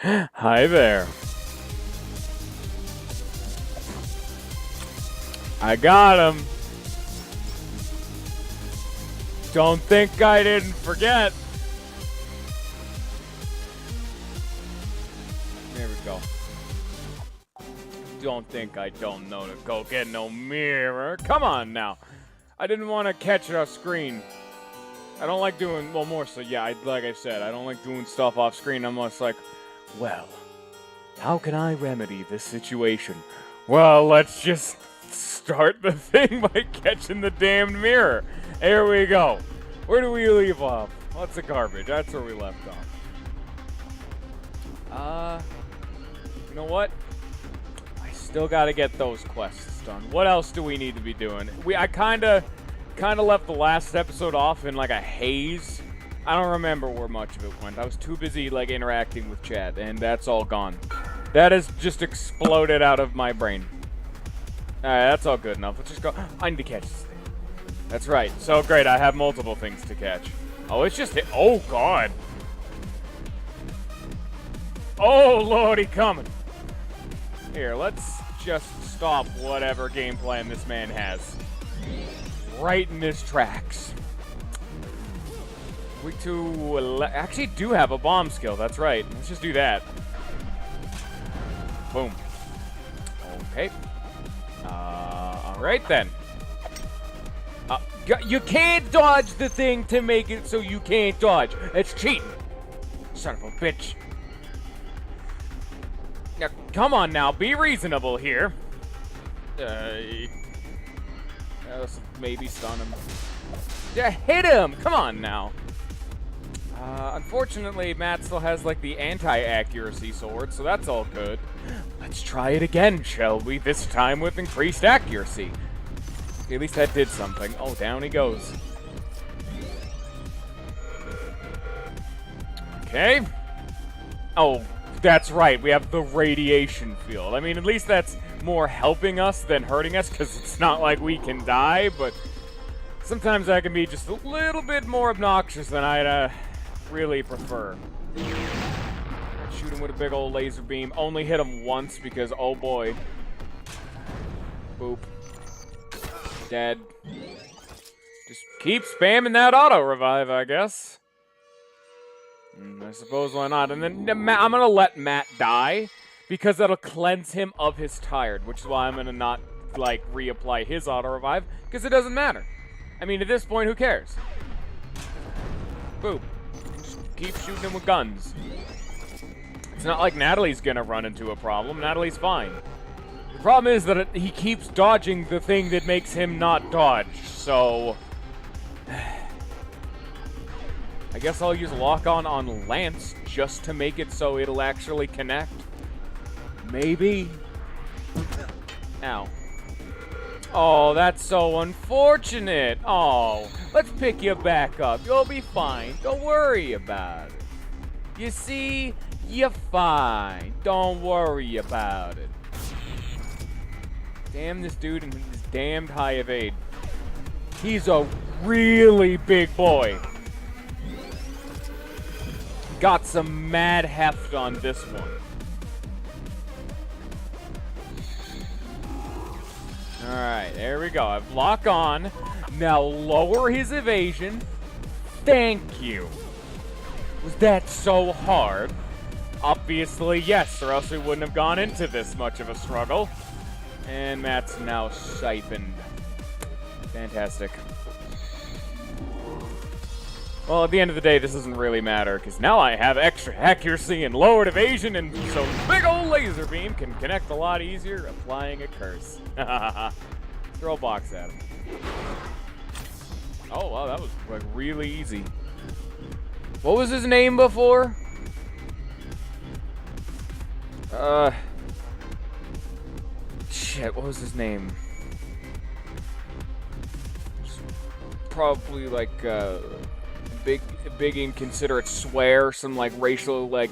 Hi there. I got him. Don't think I didn't forget. There we go. Don't think I don't know to go get no mirror. Come on now. I didn't want to catch a screen. I don't like doing, well, more so, yeah, like I said, I don't like doing stuff off screen. I'm just like, well, how can I remedy this situation? Well, let's just start the thing by catching the damned mirror. Here we go. Where do we leave off? What's the garbage? That's where we left off. You know what? I still gotta get those quests done. What else do we need to be doing? I kinda left the last episode off in like a haze. I don't remember where much of it went. I was too busy like interacting with chat, and that's all gone. That has just exploded out of my brain. Alright, that's all good enough. Let's just go. I need to catch this thing. That's right. So great, I have multiple things to catch. Oh, it's just oh god. Oh lordy coming. Here, let's just stop whatever game plan this man has. Right in his tracks. We actually do have a bomb skill, that's right. Let's just do that. Boom. Okay. Alright then. You can't dodge the thing to make it so you can't dodge. It's cheating. Son of a bitch. Now, come on now, be reasonable here. Let's maybe stun him. Yeah, hit him! Come on now. Unfortunately, Matt still has, like, the anti-accuracy sword, so that's all good. Let's try it again, shall we? This time with increased accuracy. Okay, at least that did something. Oh, down he goes. Okay. Oh, that's right. We have the radiation field. I mean, at least that's more helping us than hurting us, because it's not like we can die, but sometimes that can be just a little bit more obnoxious than I'd really prefer. Shoot him with a big old laser beam. Only hit him once because, oh boy. Boop. Dead. Just keep spamming that auto revive, I guess. I suppose why not. And then I'm going to let Matt die because that'll cleanse him of his tired, which is why I'm going to not, like, reapply his auto revive because it doesn't matter. I mean, at this point, who cares? Boop. Just keep shooting him with guns. It's not like Natalie's gonna run into a problem. Natalie's fine. The problem is that he keeps dodging the thing that makes him not dodge, so I guess I'll use lock-on on Lance just to make it so it'll actually connect. Maybe. Ow. Oh, that's so unfortunate. Oh, let's pick you back up. You'll be fine. Don't worry about it. You see, you're fine. Don't worry about it. Damn this dude and his damned high evade. He's a really big boy. Got some mad heft on this one. Alright, there we go. I've lock on. Now lower his evasion. Thank you. Was that so hard? Obviously, yes, or else we wouldn't have gone into this much of a struggle. And Matt's now siphoned. Fantastic. Well, at the end of the day, this doesn't really matter, because now I have extra accuracy and lowered evasion, and so big old laser beam can connect a lot easier applying a curse. Throw a box at him. Oh, wow, that was like really easy. What was his name before? Shit, what was his name? Probably like, big inconsiderate swear, some like racial,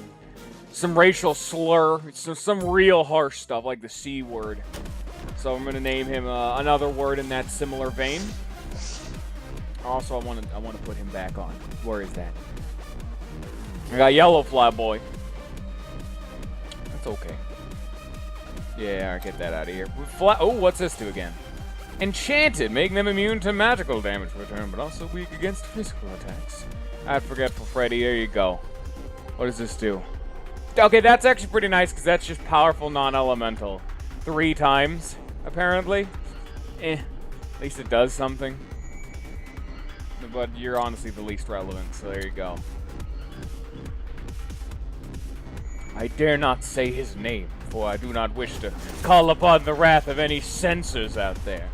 some racial slur, some real harsh stuff, like the C word. So I'm gonna name him another word in that similar vein. Also, I want to put him back on. Where is that? I got Yellow Fly Boy. Okay. Yeah, I'll get that out of here. Oh, what's this do again? Enchanted, making them immune to magical damage per turn, but also weak against physical attacks. I'd Forgetful Freddy, there you go. What does this do? Okay, that's actually pretty nice, because that's just powerful non-elemental. 3 times, apparently. At least it does something. But you're honestly the least relevant, so there you go. I dare not say his name, for I do not wish to call upon the wrath of any censors out there.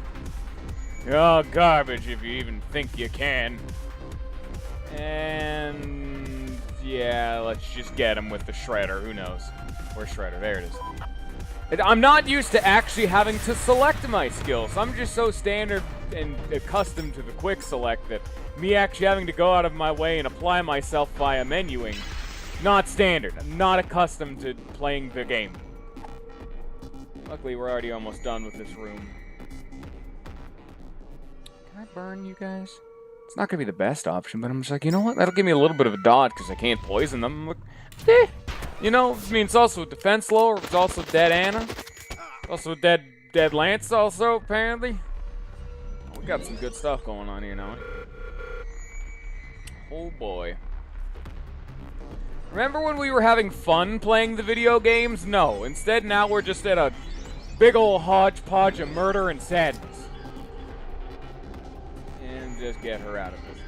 You're garbage if you even think you can. And yeah, let's just get him with the Shredder. Who knows? Where's Shredder? There it is. I'm not used to actually having to select my skills. I'm just so standard and accustomed to the quick select that me actually having to go out of my way and apply myself via menuing, not standard. I'm not accustomed to playing the game. Luckily, we're already almost done with this room. Can I burn you guys? It's not going to be the best option, but I'm just like, you know what? That'll give me a little bit of a dodge because I can't poison them. Like, you know, I mean, it's also a defense lower. It's also dead Anna. Also dead Lance also, apparently. We got some good stuff going on here now. Oh, boy. Remember when we were having fun playing the video games? No. Instead, now we're just at a big ol' hodgepodge of murder and sadness. And just get her out of this.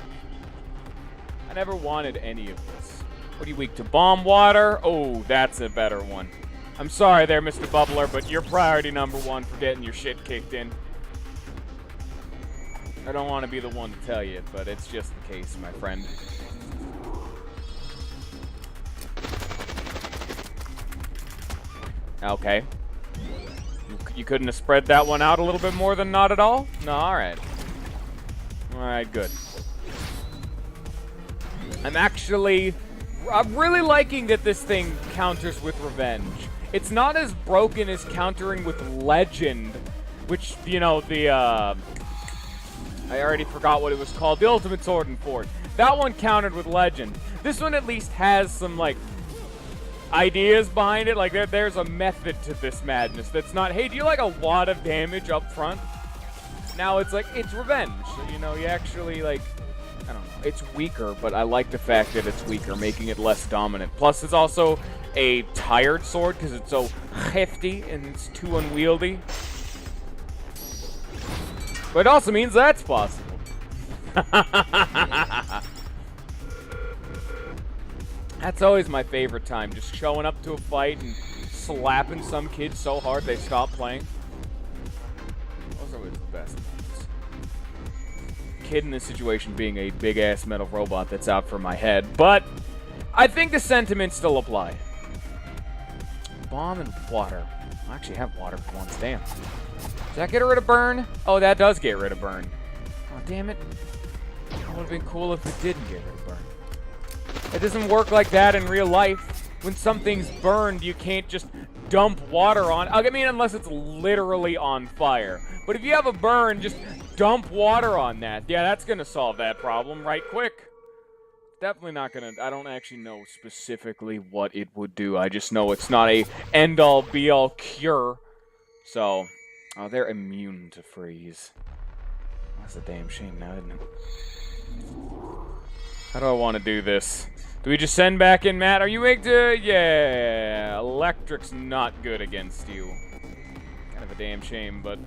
I never wanted any of this. What are you weak to? Bomb water? Oh, that's a better one. I'm sorry there, Mr. Bubbler, but you're priority #1 for getting your shit kicked in. I don't want to be the one to tell you, but it's just the case, my friend. Okay. You couldn't have spread that one out a little bit more than not at all? No, alright. Alright, good. I'm really liking that this thing counters with revenge. It's not as broken as countering with legend, which, you know, I already forgot what it was called. The Ultimate Sword and Fort. That one countered with legend. This one at least has some, like, ideas behind it. Like, there's a method to this madness that's not, hey, do you like a lot of damage up front? Now it's like, it's revenge. So, you know, you actually, like, I don't know. It's weaker, but I like the fact that it's weaker, making it less dominant. Plus, it's also a tired sword because it's so hefty and it's too unwieldy. But it also means that's possible. That's always my favorite time, just showing up to a fight and slapping some kid so hard they stop playing. Those are always the best ones. Kid in this situation being a big-ass metal robot that's out for my head, but I think the sentiments still apply. Bomb and water. I actually have water for once, damn. Does that get rid of burn? Oh, that does get rid of burn. Oh, damn it. It would have been cool if it didn't get rid of burn. It doesn't work like that in real life. When something's burned, you can't just dump water on. I mean, unless it's literally on fire. But if you have a burn, just dump water on that. Yeah, that's going to solve that problem right quick. Definitely not going to... I don't actually know specifically what it would do. I just know it's not a end-all, be-all cure. So... Oh, they're immune to freeze. That's a damn shame now, isn't it? How do I want to do this? Do we just send back in Matt? Are you weak to... Yeah, electric's not good against you. Kind of a damn shame, but...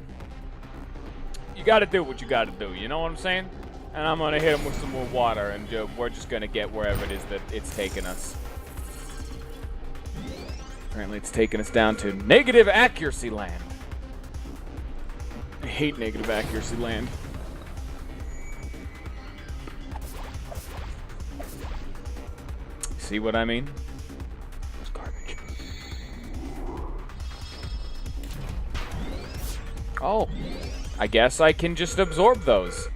You gotta do what you gotta do, you know what I'm saying? And I'm gonna hit him with some more water, and we're just gonna get wherever it is that it's taking us. Apparently it's taking us down to negative accuracy land. I hate negative accuracy land. See what I mean? It's garbage. Oh. I guess I can just absorb those.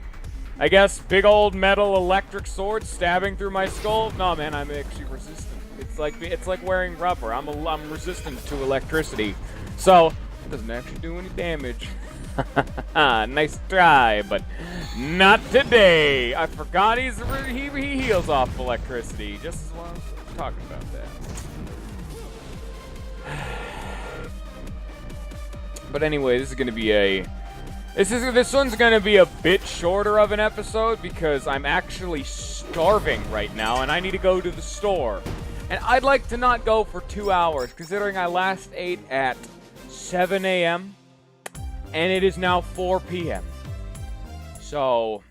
I guess big old metal electric sword stabbing through my skull. No, man, I'm actually resistant. It's like wearing rubber. I'm resistant to electricity. So, it doesn't actually do any damage. Nice try, but not today. I forgot he heals off electricity. Just as well as talking about that. But anyway, this is going to be this one's going to be a bit shorter of an episode because I'm actually starving right now and I need to go to the store. And I'd like to not go for 2 hours considering I last ate at 7 a.m. and it is now 4 p.m. So,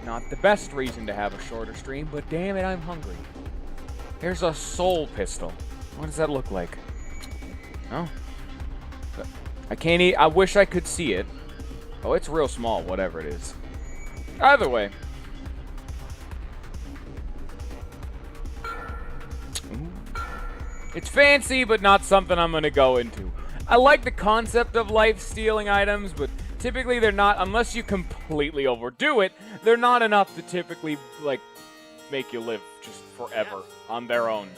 not the best reason to have a shorter stream, but damn it, I'm hungry. Here's a soul pistol. What does that look like? Oh. I can't eat. I wish I could see it. Oh, it's real small, whatever it is. Either way. It's fancy, but not something I'm going to go into. I like the concept of life-stealing items, but typically they're not, unless you completely overdo it, they're not enough to typically, like, make you live just forever on their own.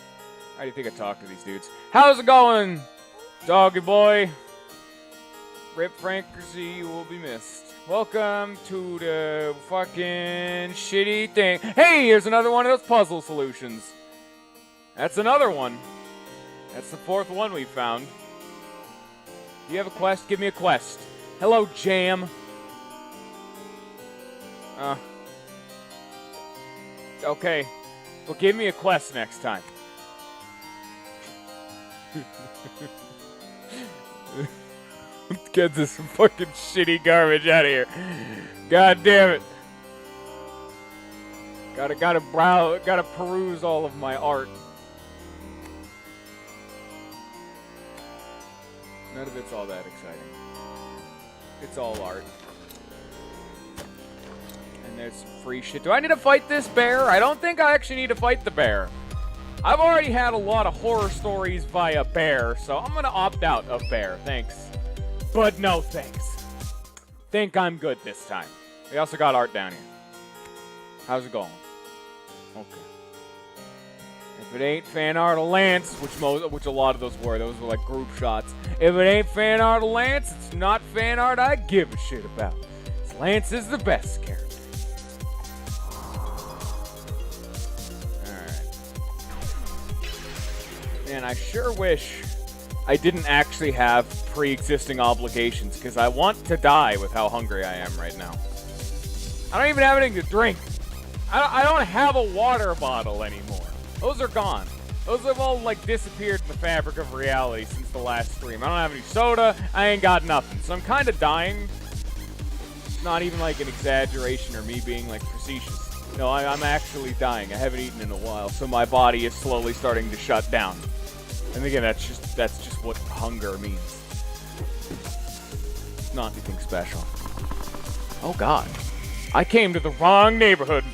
How do you think I talk to these dudes? How's it going, doggy boy? Rip Frankersy, you will be missed. Welcome to the fucking shitty thing. Hey, here's another one of those puzzle solutions. That's another one. That's the 4th one we found. Do you have a quest? Give me a quest. Hello, Jam. Okay. Well, give me a quest next time. Get this fucking shitty garbage out of here. God damn it. Gotta peruse all of my art. None of it's all that exciting. It's all art. And there's some free shit. Do I need to fight this bear? I don't think I actually need to fight the bear. I've already had a lot of horror stories via bear, so I'm gonna opt out of bear. Thanks. But no thanks. Think I'm good this time. We also got art down here. How's it going? Okay. If it ain't fan art of Lance, which a lot of those were like group shots. If it ain't fan art of Lance, it's not fan art I give a shit about. Lance is the best character. Alright. Man, I sure wish I didn't actually have pre-existing obligations, because I want to die with how hungry I am right now. I don't even have anything to drink. I don't have a water bottle anymore. Those are gone. Those have all, like, disappeared in the fabric of reality since the last stream. I don't have any soda. I ain't got nothing. So I'm kind of dying. It's not even, like, an exaggeration or me being, like, facetious. No, I'm actually dying. I haven't eaten in a while, so my body is slowly starting to shut down. And again, that's just what hunger means. It's not anything special. Oh, God. I came to the wrong neighborhood.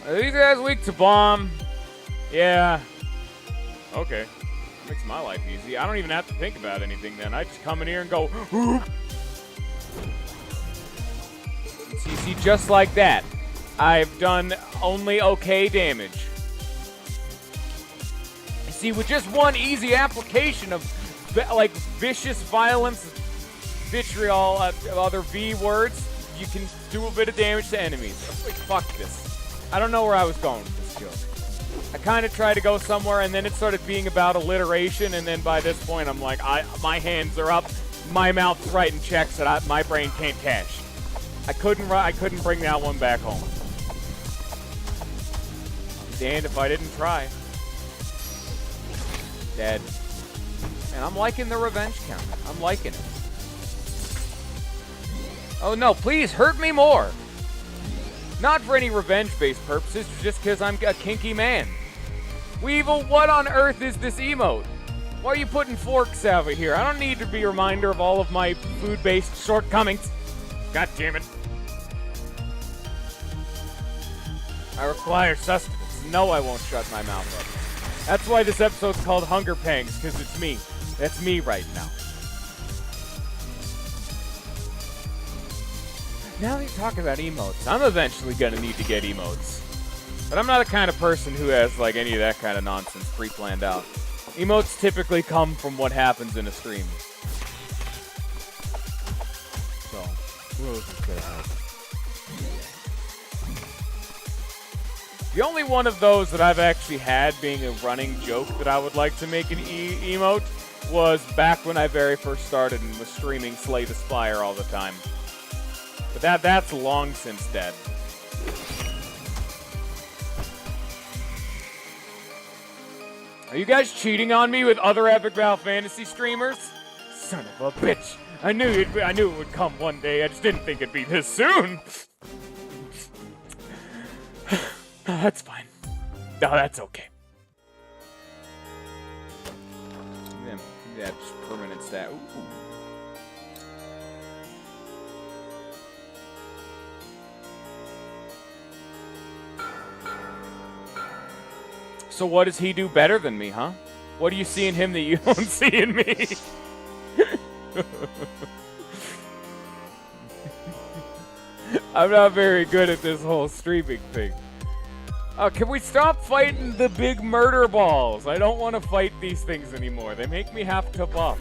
Are these guys weak to bomb? Yeah. Okay. That makes my life easy. I don't even have to think about anything then. I just come in here and go, whoop. See, just like that. I've done only okay damage. See, with just one easy application of, like, vicious violence, vitriol, other V words, you can do a bit of damage to enemies. Like, fuck this. I don't know where I was going with this joke. I kind of tried to go somewhere, and then it started being about alliteration, and then by this point, I'm like, my hands are up, my mouth's writing checks that my brain can't cash. I couldn't bring that one back home. Damned if I didn't try. Dead. And I'm liking the revenge count. I'm liking it. Oh no, please hurt me more. Not for any revenge-based purposes, just because I'm a kinky man. Weevil, what on earth is this emote? Why are you putting forks over here? I don't need to be a reminder of all of my food-based shortcomings. God damn it. I require sustenance. No, I won't shut my mouth up. That's why this episode's called Hunger Pangs, because it's me. That's me right now. Now that you're talking about emotes, I'm eventually gonna need to get emotes. But I'm not the kind of person who has, like, any of that kind of nonsense pre-planned out. Emotes typically come from what happens in a stream. So, who else is gonna help? The only one of those that I've actually had being a running joke that I would like to make an emote was back when I very first started and was streaming Slay the Spire all the time. But that's long since dead. Are you guys cheating on me with other Epic Battle Fantasy streamers? Son of a bitch. I knew it would come one day. I just didn't think it'd be this soon. No, that's fine. No, that's okay. Yeah, just permanent stat. Ooh. So what does he do better than me, huh? What do you see in him that you don't see in me? I'm not very good at this whole streaming thing. Oh, can we stop fighting the big murder balls? I don't want to fight these things anymore. They make me have to buff.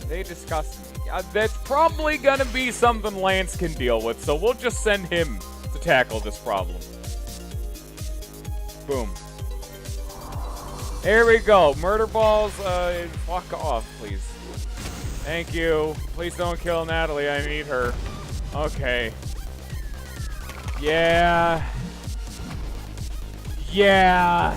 They disgust me. That's probably gonna be something Lance can deal with, so we'll just send him to tackle this problem. Boom. Here we go. Murder balls, fuck off, please. Thank you. Please don't kill Natalie. I need her. Okay. Yeah. Yeah.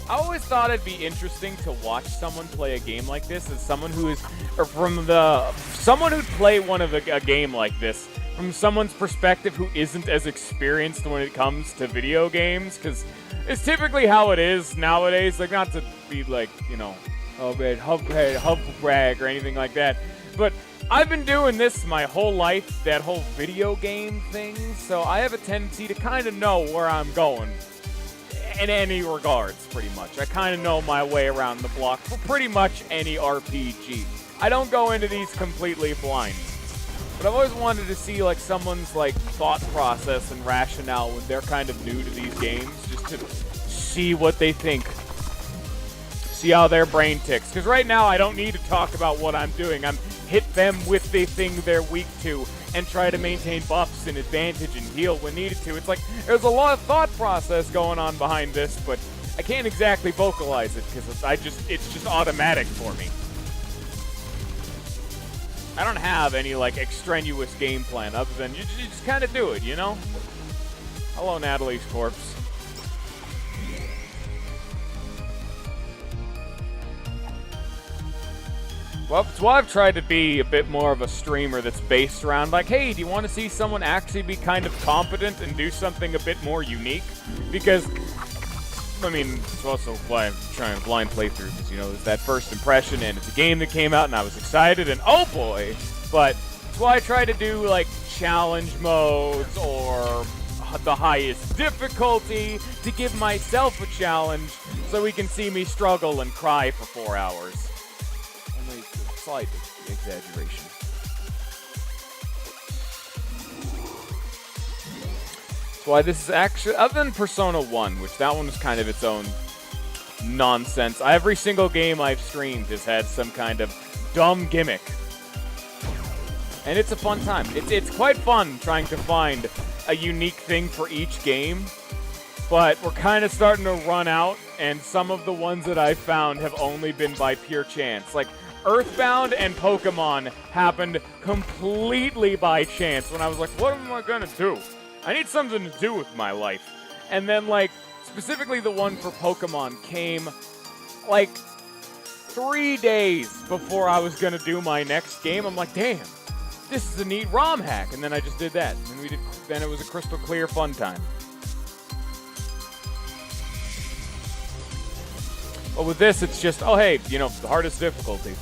I always thought it'd be interesting to watch someone play a game like this as someone who is, or someone who'd play a game like this from someone's perspective who isn't as experienced when it comes to video games, because it's typically how it is nowadays. Like, not to be like, you know, humble brag or anything like that, but I've been doing this my whole life, that whole video game thing, so I have a tendency to kind of know where I'm going in any regards, pretty much. I kind of know my way around the block for pretty much any RPG. I don't go into these completely blind. But I've always wanted to see like someone's like thought process and rationale when they're kind of new to these games, just to see what they think. See how their brain ticks. Because right now I don't need to talk about what I'm doing. I'm hit them with the thing they're weak to and try to maintain buffs and advantage and heal when needed to. It's like there's a lot of thought process going on behind this, but I can't exactly vocalize it because it's just automatic for me. I don't have any like extraneous game plan other than you just kind of do it, you know? Hello, Natalie's corpse. Well, that's why I've tried to be a bit more of a streamer that's based around like, hey, do you want to see someone actually be kind of competent and do something a bit more unique? Because, I mean, it's also why I'm trying blind playthroughs, you know, it's that first impression, and it's a game that came out, and I was excited, and oh boy! But that's why I try to do, like, challenge modes, or the highest difficulty, to give myself a challenge, so he can see me struggle and cry for 4 hours. Only a slight exaggeration. Why this is actually, other than Persona 1, which that one was kind of its own nonsense, every single game I've streamed has had some kind of dumb gimmick. And it's a fun time. It's quite fun trying to find a unique thing for each game, but we're kind of starting to run out, and some of the ones that I've found have only been by pure chance. Like, Earthbound and Pokemon happened completely by chance when I was like, what am I gonna do? I need something to do with my life. And then, like, specifically the one for Pokemon came, like, 3 days before I was gonna do my next game. I'm like, damn, this is a neat ROM hack. And then I just did that. And then it was a crystal clear fun time. But with this, it's just, oh, hey, you know, the hardest difficulty.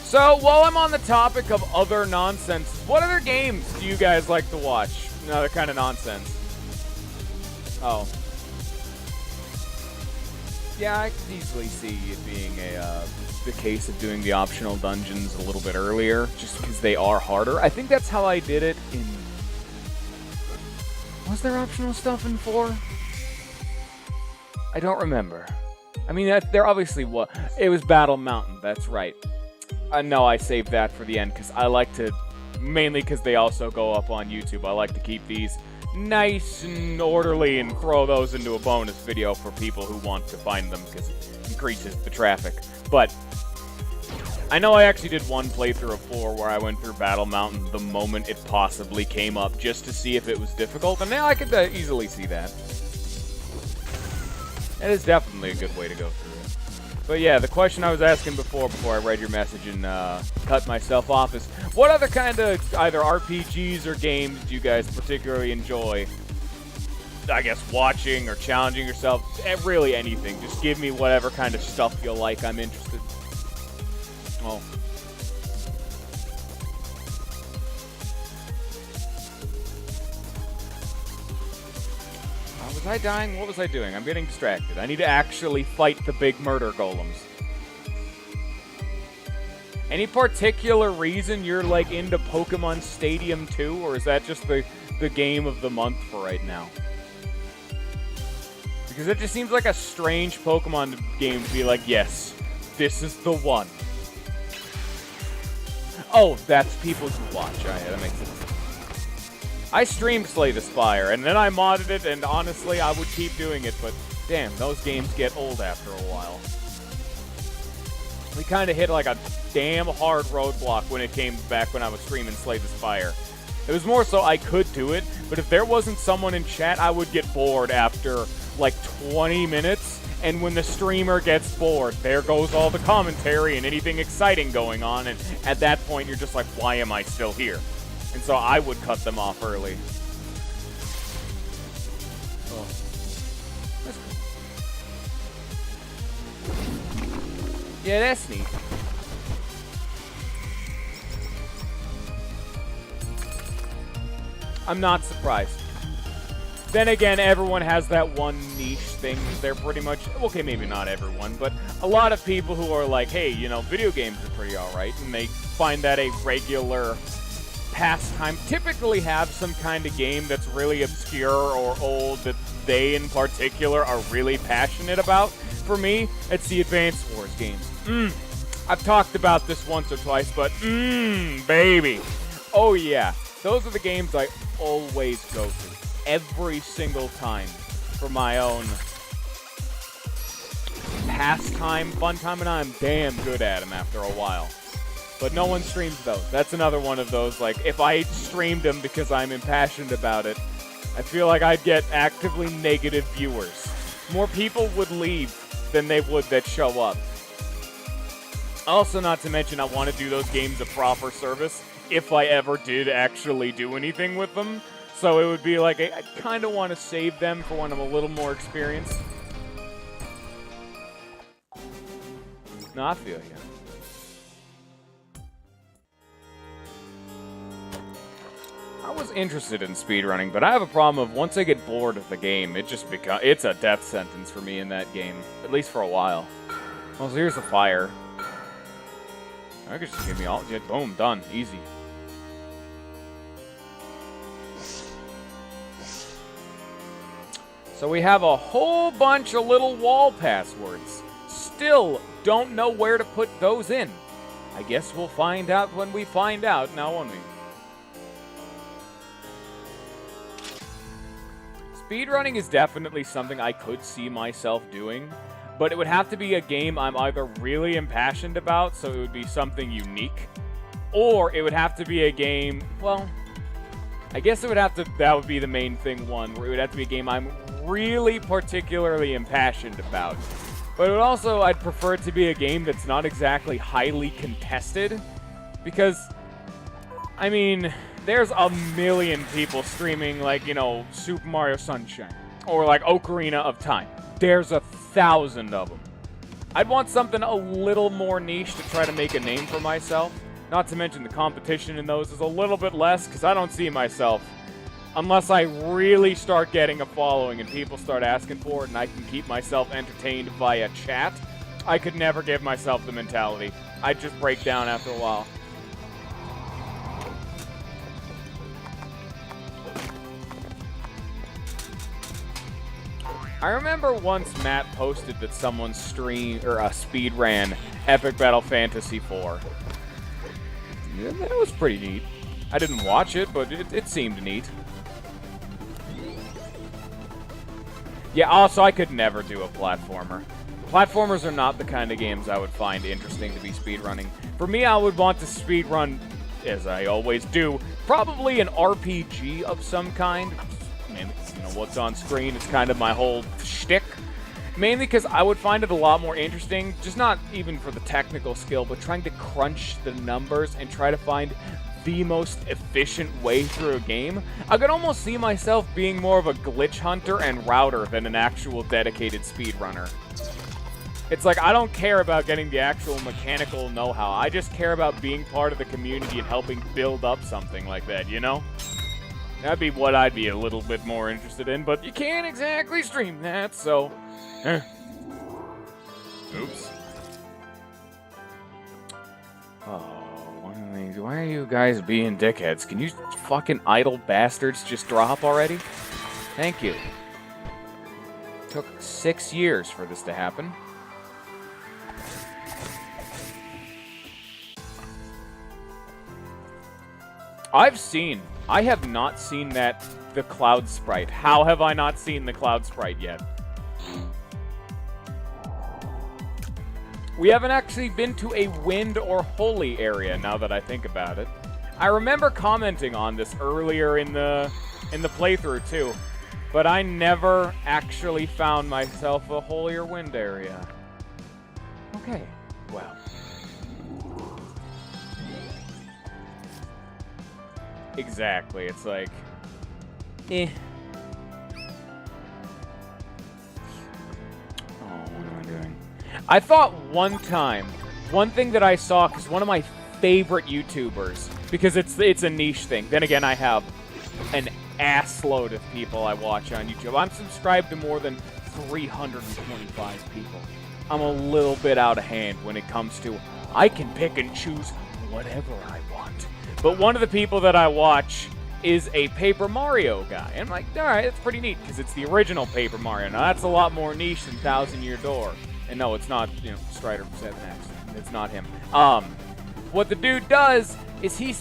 So, while I'm on the topic of other nonsense, what other games do you guys like to watch? Another kind of nonsense. Oh. Yeah, I could easily see it being the case of doing the optional dungeons a little bit earlier, just because they are harder. I think that's how I did it in... Was there optional stuff in 4? I don't remember. I mean, there obviously was. It was Battle Mountain, that's right. No, I saved that for the end, because I like to... Mainly because they also go up on YouTube. I like to keep these nice and orderly and throw those into a bonus video for people who want to find them, because it increases the traffic. But I know I actually did one playthrough of 4 where I went through Battle Mountain the moment it possibly came up just to see if it was difficult, and now I could easily see that. It is definitely a good way to go through it. But yeah, the question I was asking before I read your message and cut myself off is, what other kind of either RPGs or games do you guys particularly enjoy? I guess watching or challenging yourself, really anything. Just give me whatever kind of stuff you like. I'm interested. Oh. Was I dying? What was I doing? I'm getting distracted. I need to actually fight the big murder golems. Any particular reason you're like into Pokemon Stadium 2, or is that just the game of the month for right now? Because it just seems like a strange Pokemon game to be like, yes, this is the one. Oh, that's people who watch. Oh, yeah, that makes sense. I streamed Slay the Spire, and then I modded it, and honestly, I would keep doing it, but damn, those games get old after a while. We kind of hit like a damn hard roadblock when it came back when I was streaming Slay the Spire. It was more so I could do it, but if there wasn't someone in chat, I would get bored after like 20 minutes, and when the streamer gets bored, there goes all the commentary and anything exciting going on, and at that point, you're just like, why am I still here? And so I would cut them off early. Oh. That's cool. Yeah, that's neat. I'm not surprised. Then again, everyone has that one niche thing. They're pretty much... Okay, maybe not everyone, but a lot of people who are like, hey, you know, video games are pretty alright, and they find that a regular... pastime, typically have some kind of game that's really obscure or old that they in particular are really passionate about. For me, it's the Advance Wars games. I've talked about this once or twice, but baby. Oh yeah, those are the games I always go to. Every single time for my own pastime, fun time, and I'm damn good at them after a while. But no one streams those. That's another one of those, like, if I streamed them because I'm impassioned about it, I feel like I'd get actively negative viewers. More people would leave than they would that show up. Also, not to mention, I want to do those games a proper service if I ever did actually do anything with them. So it would be like, I kind of want to save them for when I'm a little more experienced. No, I feel you. I was interested in speedrunning, but I have a problem of once I get bored of the game, it's a death sentence for me in that game, at least for a while. Well, so here's the fire. I could just give me all, yeah, boom, done, easy. So we have a whole bunch of little wall passwords. Still don't know where to put those in. I guess we'll find out when we find out, now won't we? Speedrunning is definitely something I could see myself doing, but it would have to be a game I'm either really impassioned about, so it would be something unique, or it would have to be a game, well, I guess that would be the main thing one, where it would have to be a game I'm really particularly impassioned about. But it would also, I'd prefer it to be a game that's not exactly highly contested, because, I mean, there's a million people streaming, like, you know, Super Mario Sunshine, or like Ocarina of Time. There's 1,000 of them. I'd want something a little more niche to try to make a name for myself. Not to mention the competition in those is a little bit less, because I don't see myself Unless I really start getting a following and people start asking for it and I can keep myself entertained via chat, I could never give myself the mentality. I'd just break down after a while. I remember once Matt posted that someone speed ran Epic Battle Fantasy 4. Yeah, that was pretty neat. I didn't watch it, but it seemed neat. Yeah, also, I could never do a platformer. Platformers are not the kind of games I would find interesting to be speedrunning. For me, I would want to speedrun, as I always do, probably an RPG of some kind. I mean, you know, what's on screen is kind of my whole shtick. Mainly because I would find it a lot more interesting, just not even for the technical skill, but trying to crunch the numbers and try to find the most efficient way through a game. I could almost see myself being more of a glitch hunter and router than an actual dedicated speedrunner. It's like, I don't care about getting the actual mechanical know-how. I just care about being part of the community and helping build up something like that, you know? That'd be what I'd be a little bit more interested in, but you can't exactly stream that, so... Oops. Oh, why are you guys being dickheads? Can you fucking idle bastards just drop already? Thank you. Took 6 years for this to happen. I have not seen the Cloud Sprite. How have I not seen the Cloud Sprite yet? We haven't actually been to a Wind or Holy area, now that I think about it. I remember commenting on this earlier in the playthrough, too. But I never actually found myself a Holy or Wind area. Okay, well. Exactly, it's like... Eh. Oh, what am I doing? I thought one time, one thing that I saw, because one of my favorite YouTubers, because it's a niche thing. Then again, I have an assload of people I watch on YouTube. I'm subscribed to more than 325 people. I'm a little bit out of hand when it comes to, I can pick and choose whatever I want. But one of the people that I watch is a Paper Mario guy. And I'm like, alright, that's pretty neat, because it's the original Paper Mario. Now, that's a lot more niche than Thousand Year Door. And no, it's not, you know, Strider 7X. It's not him. What the dude does is he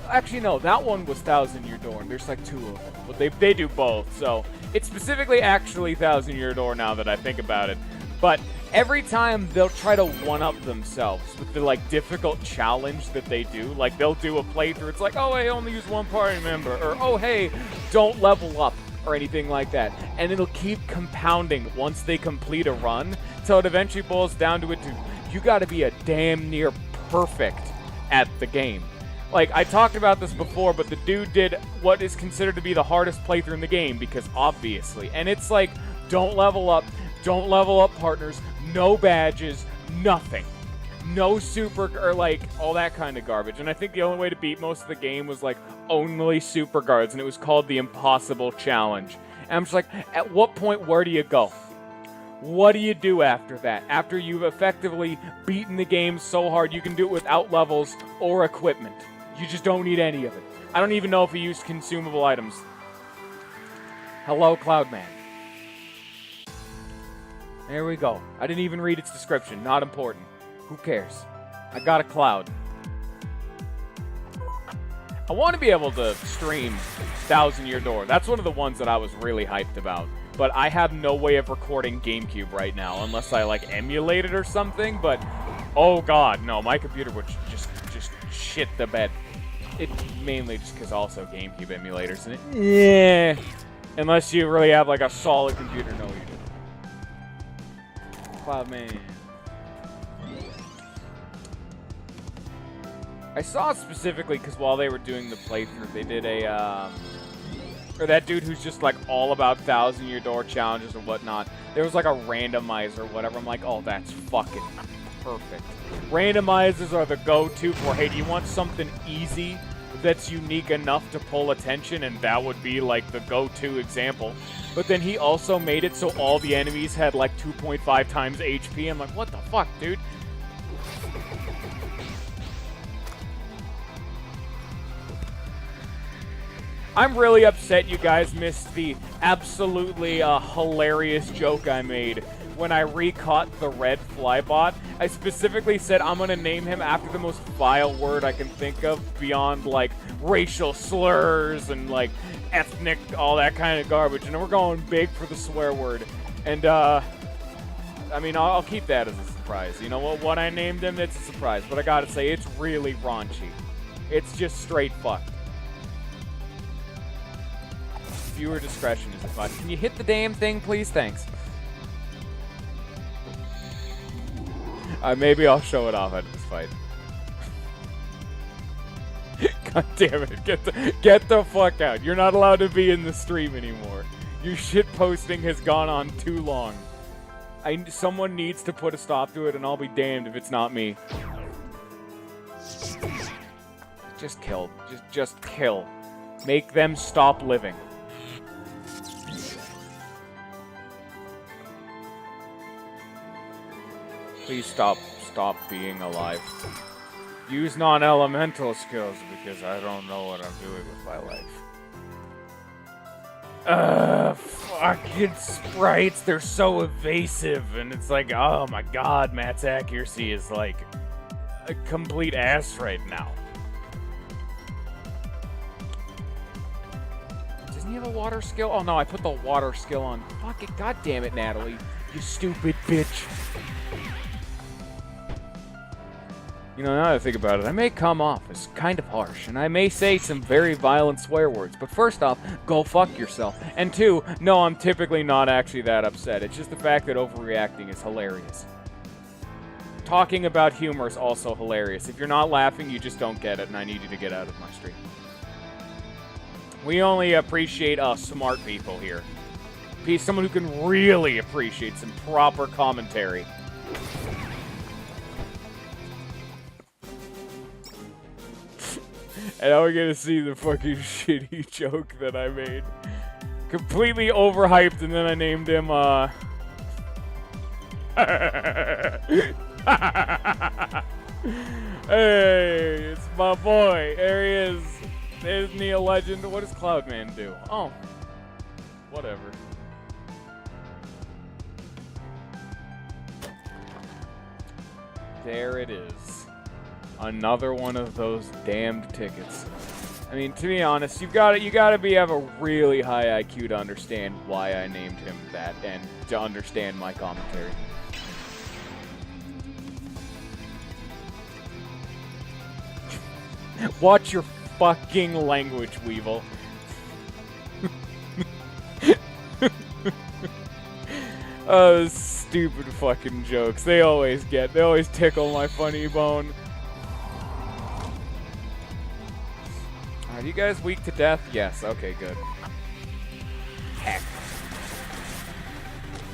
actually, no, that one was Thousand Year Door, and there's like 2 of them. But they do both, so it's specifically actually Thousand Year Door now that I think about it. But every time they'll try to one-up themselves with the, like, difficult challenge that they do. Like, they'll do a playthrough. It's like, oh, hey, only use one party member. Or, oh, hey, don't level up. Or anything like that. And it'll keep compounding once they complete a run. So it eventually boils down to it to, you gotta be a damn near perfect at the game. Like, I talked about this before, but the dude did what is considered to be the hardest playthrough in the game, because obviously. And it's like, don't level up partners, no badges, nothing. No super, or like, all that kind of garbage. And I think the only way to beat most of the game was like, only super guards, and it was called the Impossible Challenge. And I'm just like, at what point, where do you go? What do you do after that? After you've effectively beaten the game so hard you can do it without levels or equipment. You just don't need any of it. I don't even know if he used consumable items. Hello, Cloudman. There we go. I didn't even read its description. Not important. Who cares? I got a cloud. I want to be able to stream Thousand Year Door. That's one of the ones that I was really hyped about. But I have no way of recording GameCube right now, unless I, like, emulate it or something. But, oh god, no, my computer would just shit the bed. It mainly just because also GameCube emulators, and yeah. Unless you really have, like, a solid computer, no, you do. Cloudman. I saw it specifically because while they were doing the playthrough, they did a, or that dude who's just like all about Thousand Year Door challenges or whatnot. There was like a randomizer or whatever. I'm like, oh, that's fucking perfect. Randomizers are the go-to for, hey, do you want something easy that's unique enough to pull attention, and that would be like the go-to example. But then he also made it so all the enemies had like 2.5 times HP. I'm like, what the fuck, dude? I'm really upset you guys missed the absolutely hilarious joke I made when I recaught the red flybot. I specifically said I'm going to name him after the most vile word I can think of beyond, like, racial slurs and, like, ethnic, all that kind of garbage. And we're going big for the swear word. And, I mean, I'll keep that as a surprise. You know what I named him? It's a surprise. But I gotta say, it's really raunchy. It's just straight fucked. Viewer discretion is advised. Can you hit the damn thing, please? Thanks. Maybe I'll show it off at this fight. God damn it. Get the fuck out. You're not allowed to be in the stream anymore. Your shit posting has gone on too long. Someone needs to put a stop to it, and I'll be damned if it's not me. Just kill. Just kill. Make them stop living. Please stop being alive. Use non-elemental skills because I don't know what I'm doing with my life. Fucking sprites, they're so evasive, and it's like, oh my god, Matt's accuracy is like a complete ass right now. Doesn't he have a water skill? Oh no, I put the water skill on. Fuck it, god damn it, Natalie. You stupid bitch. You know, now that I think about it, I may come off as kind of harsh, and I may say some very violent swear words, but first off, go fuck yourself. And two, no, I'm typically not actually that upset. It's just the fact that overreacting is hilarious. Talking about humor is also hilarious. If you're not laughing, you just don't get it, and I need you to get out of my stream. We only appreciate smart people here. Someone who can really appreciate some proper commentary. And now we're gonna see the fucking shitty joke that I made. Completely overhyped, and then I named him, Hey, it's my boy. There he is. Isn't he a legend? What does Cloudman do? Oh. Whatever. There it is. Another one of those damned tickets. I mean, to be honest, you gotta have a really high IQ to understand why I named him that and to understand my commentary. Watch your fucking language, Weevil. Oh, stupid fucking jokes. They always tickle my funny bone. Are you guys weak to death? Yes. Okay, good. Heck.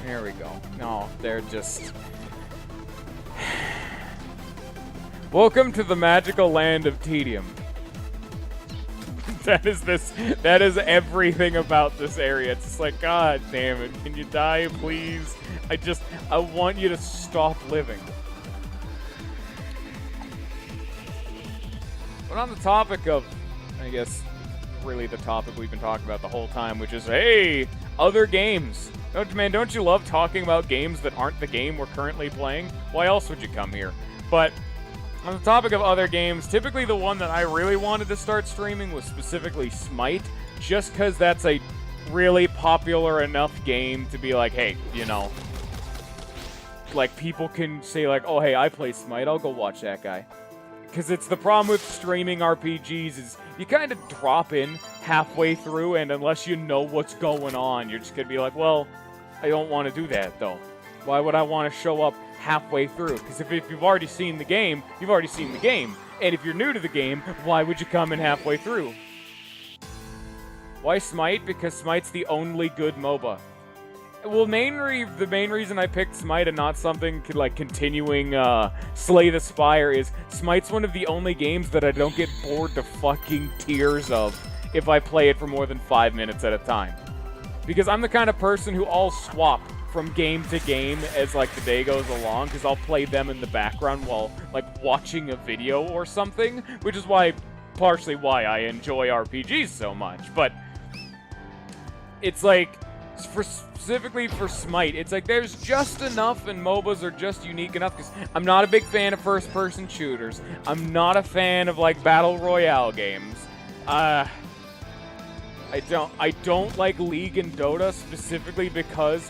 There we go. No, they're just... Welcome to the magical land of tedium. That is everything about this area. It's just like, god damn it, can you die, please? I want you to stop living. But on the topic of, I guess, really the topic we've been talking about the whole time, which is, hey, other games. Don't you love talking about games that aren't the game we're currently playing? Why else would you come here? But on the topic of other games, typically the one that I really wanted to start streaming was specifically Smite, just because that's a really popular enough game to be like, hey, you know, like people can say like, oh, hey, I play Smite, I'll go watch that guy. Because it's the problem with streaming RPGs is you kind of drop in halfway through, and unless you know what's going on, you're just going to be like, well, I don't want to do that, though. Why would I want to show up halfway through? Because if you've already seen the game, you've already seen the game. And if you're new to the game, why would you come in halfway through? Why Smite? Because Smite's the only good MOBA. Well, the main reason I picked Smite and not something like continuing Slay the Spire is Smite's one of the only games that I don't get bored to fucking tears of if I play it for more than 5 minutes at a time. Because I'm the kind of person who I'll swap from game to game as like the day goes along, because I'll play them in the background while like watching a video or something, which is partially why I enjoy RPGs so much. But it's like, specifically for Smite, it's like there's just enough, and MOBAs are just unique enough, because I'm not a big fan of first-person shooters. I'm not a fan of like battle royale games. I don't like League and Dota specifically because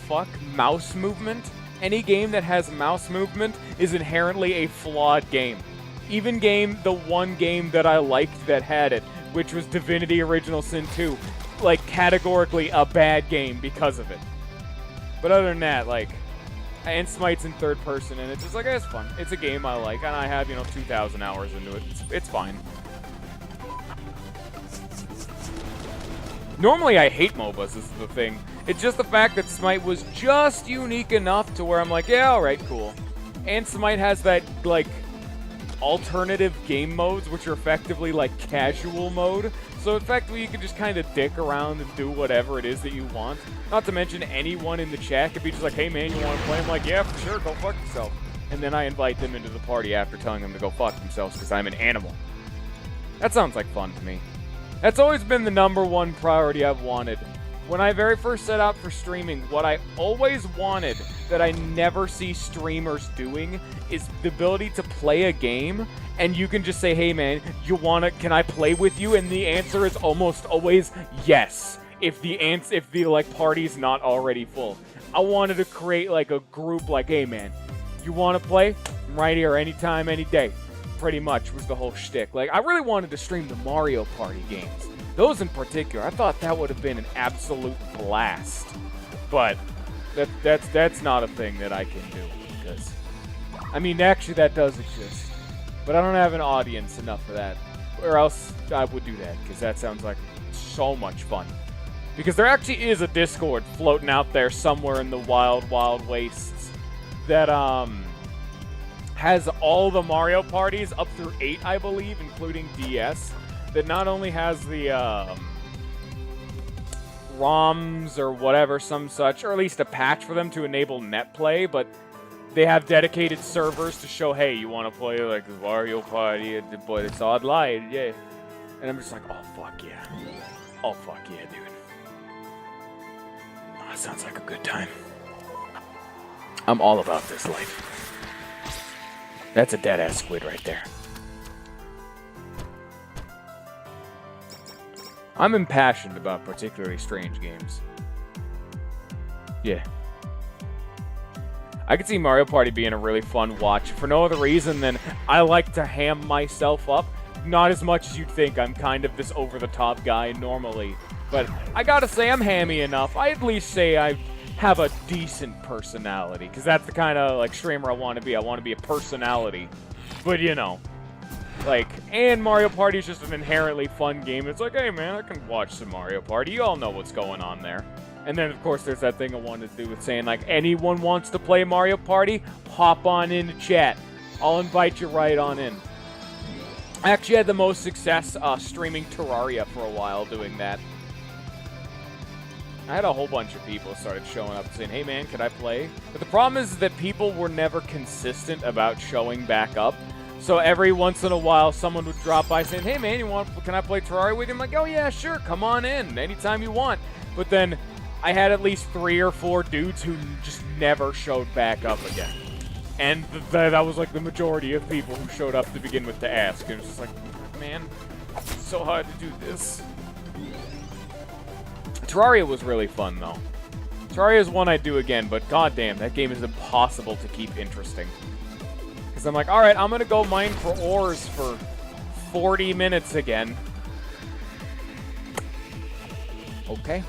fuck mouse movement. Any game that has mouse movement is inherently a flawed game. Even the one game that I liked that had it, which was Divinity Original Sin 2, like categorically a bad game because of it. But other than that, like, and Smite's in third person, and it's just like, it's fun. It's a game I like, and I have, 2,000 hours into it. It's fine. Normally I hate MOBAs, is the thing. It's just the fact that Smite was just unique enough to where I'm like, yeah, alright, cool. And Smite has that, like, alternative game modes, which are effectively like casual mode. So effectively you can just kind of dick around and do whatever it is that you want. Not to mention anyone in the chat could be just like, hey man, you want to play? I'm like, yeah, for sure, go fuck yourself. And then I invite them into the party after telling them to go fuck themselves because I'm an animal. That sounds like fun to me. That's always been the #1 priority I've wanted. When I very first set out for streaming, what I always wanted that I never see streamers doing is the ability to play a game and you can just say, hey man, can I play with you? And the answer is almost always yes, if the like party's not already full. I wanted to create like a group like, hey man, you want to play? I'm right here anytime, any day. Pretty much was the whole shtick. Like, I really wanted to stream the Mario Party games. Those in particular, I thought that would have been an absolute blast. But that's not a thing that I can do, because I mean, actually that does exist, but I don't have an audience enough for that, or else I would do that, because that sounds like so much fun. Because there actually is a Discord floating out there somewhere in the wild, wild wastes that has all the Mario parties up through 8, I believe, including DS. That not only has the ROMs or whatever, some such, or at least a patch for them to enable net play, but they have dedicated servers to show, hey, you want to play like Mario Party, but it's online, yeah. And I'm just like, oh fuck yeah. Oh fuck yeah, dude. Oh, that sounds like a good time. I'm all about this life. That's a dead-ass squid right there. I'm impassioned about particularly strange games. Yeah. I could see Mario Party being a really fun watch for no other reason than I like to ham myself up. Not as much as you'd think. I'm kind of this over-the-top guy normally. But I gotta say I'm hammy enough. I at least say I have a decent personality, because that's the kind of like streamer I want to be. I want to be a personality. But like, and Mario Party is just an inherently fun game. It's like, hey man, I can watch some Mario Party. You all know what's going on there. And then, of course, there's that thing I wanted to do with saying, like, anyone wants to play Mario Party, hop on into chat. I'll invite you right on in. I actually had the most success streaming Terraria for a while doing that. I had a whole bunch of people started showing up saying, hey man, can I play? But the problem is that people were never consistent about showing back up. So every once in a while, someone would drop by saying, hey man, can I play Terraria with you? I'm like, oh yeah, sure, come on in, anytime you want. But then I had at least 3 or 4 dudes who just never showed back up again. And that was like the majority of people who showed up to begin with to ask. And it was just like, man, it's so hard to do this. Terraria was really fun, though. Terraria is one I'd do again, but goddamn, that game is impossible to keep interesting. Because I'm like, alright, I'm going to go mine for ores for 40 minutes again. Okay.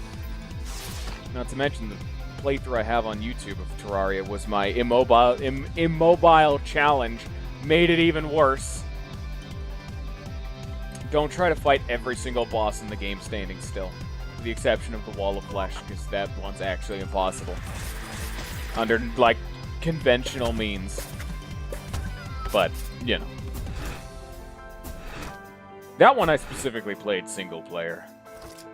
Not to mention the playthrough I have on YouTube of Terraria was my immobile challenge. Made it even worse. Don't try to fight every single boss in the game standing still. with the exception of the Wall of Flesh, because that one's actually impossible. Under, like, conventional means. But, you know. That one I specifically played single player.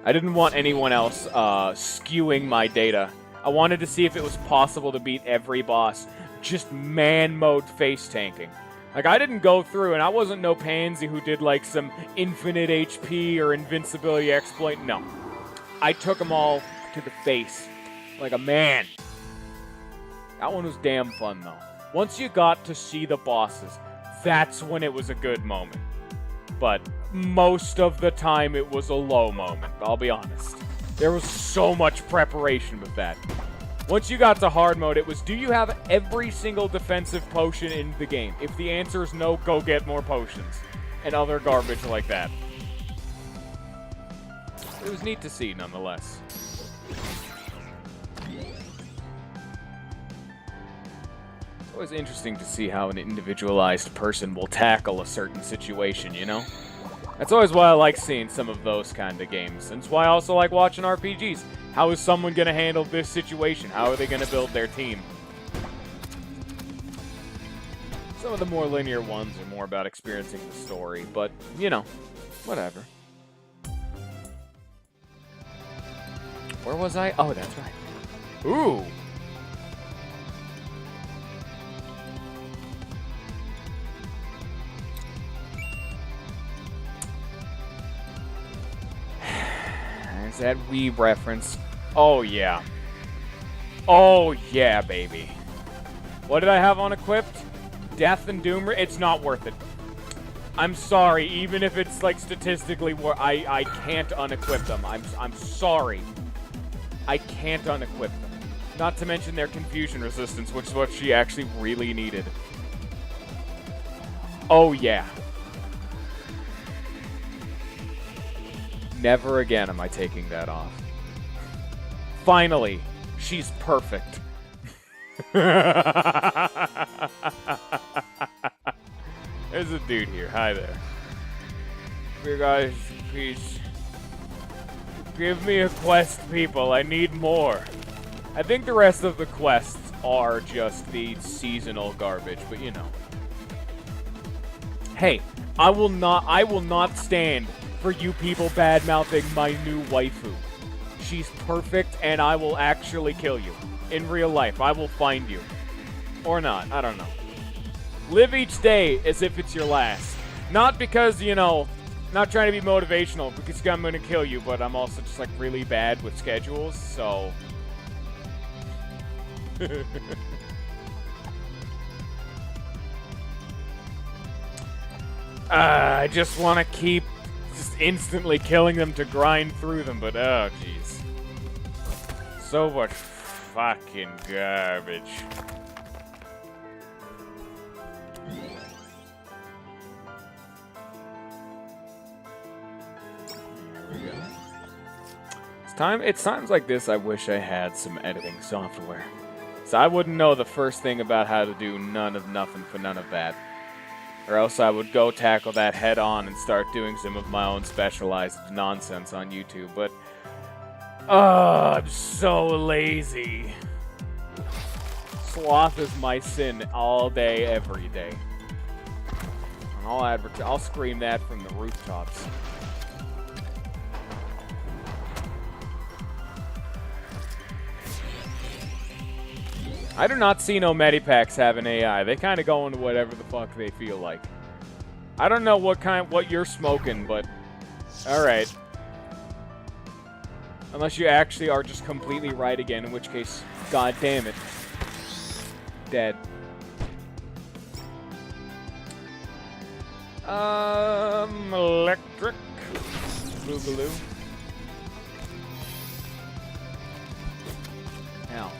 I didn't want anyone else skewing my data. I wanted to see if it was possible to beat every boss just man mode face tanking. Like, I didn't go through, and I wasn't no pansy who did, like, some infinite HP or invincibility exploit. No. I took them all to the face. Like a man. That one was damn fun, though. Once you got to see the bosses, that's when it was a good moment. But most of the time, it was a low moment, I'll be honest. There was so much preparation with that. Once you got to hard mode, it was, do you have every single defensive potion in the game? If the answer is no, go get more potions. And other garbage like that. It was neat to see, nonetheless. It's always interesting to see how an individualized person will tackle a certain situation, you know? That's always why I like seeing some of those kind of games. And it's why I also like watching RPGs. How is someone going to handle this situation? How are they going to build their team? Some of the more linear ones are more about experiencing the story, but, you know, whatever. Where was I? Oh, that's right. Ooh! There's that Wii reference. Oh, yeah. Oh, yeah, baby. What did I have unequipped? Death and Doom. It's not worth it. I'm sorry. Even if it's, like, statistically, I can't unequip them. I'm sorry. I can't unequip them. Not to mention their confusion resistance, which is what she actually really needed. Oh, yeah. Never again am I taking that off. Finally, she's perfect. There's a dude here. Hi there. You guys, please give me a quest, people. I need more. I think the rest of the quests are just the seasonal garbage, but you know. Hey, I will not stand for you people bad-mouthing my new waifu. She's perfect, and I will actually kill you. In real life, I will find you. Or not, I don't know. Live each day as if it's your last. Not because, you know, not trying to be motivational, because I'm gonna kill you, but I'm also just, like, really bad with schedules, so... I just want to keep just instantly killing them to grind through them, but oh, jeez. So much fucking garbage. There we go. It's times like this I wish I had some editing software. So I wouldn't know the first thing about how to do none of nothing for none of that. Or else I would go tackle that head on and start doing some of my own specialized nonsense on YouTube, but... oh, I'm so lazy. Sloth is my sin all day, every day. And I'll scream that from the rooftops. I do not see no Medipacks having AI. They kind of go into whatever the fuck they feel like. I don't know what you're smoking, but all right. Unless you actually are just completely right again, in which case, god damn it. Dead. Electric. Boogaloo. Ow.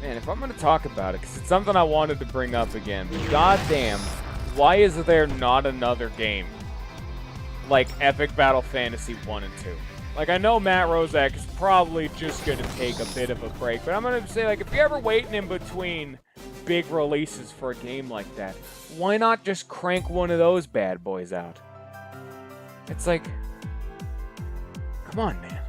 Man, if I'm going to talk about it, because it's something I wanted to bring up again, goddamn, why is there not another game like Epic Battle Fantasy 1 and 2? Like, I know Matt Rozak is probably just going to take a bit of a break, but I'm going to say, like, if you're ever waiting in between big releases for a game like that. Why not just crank one of those bad boys out? It's like, come on, man.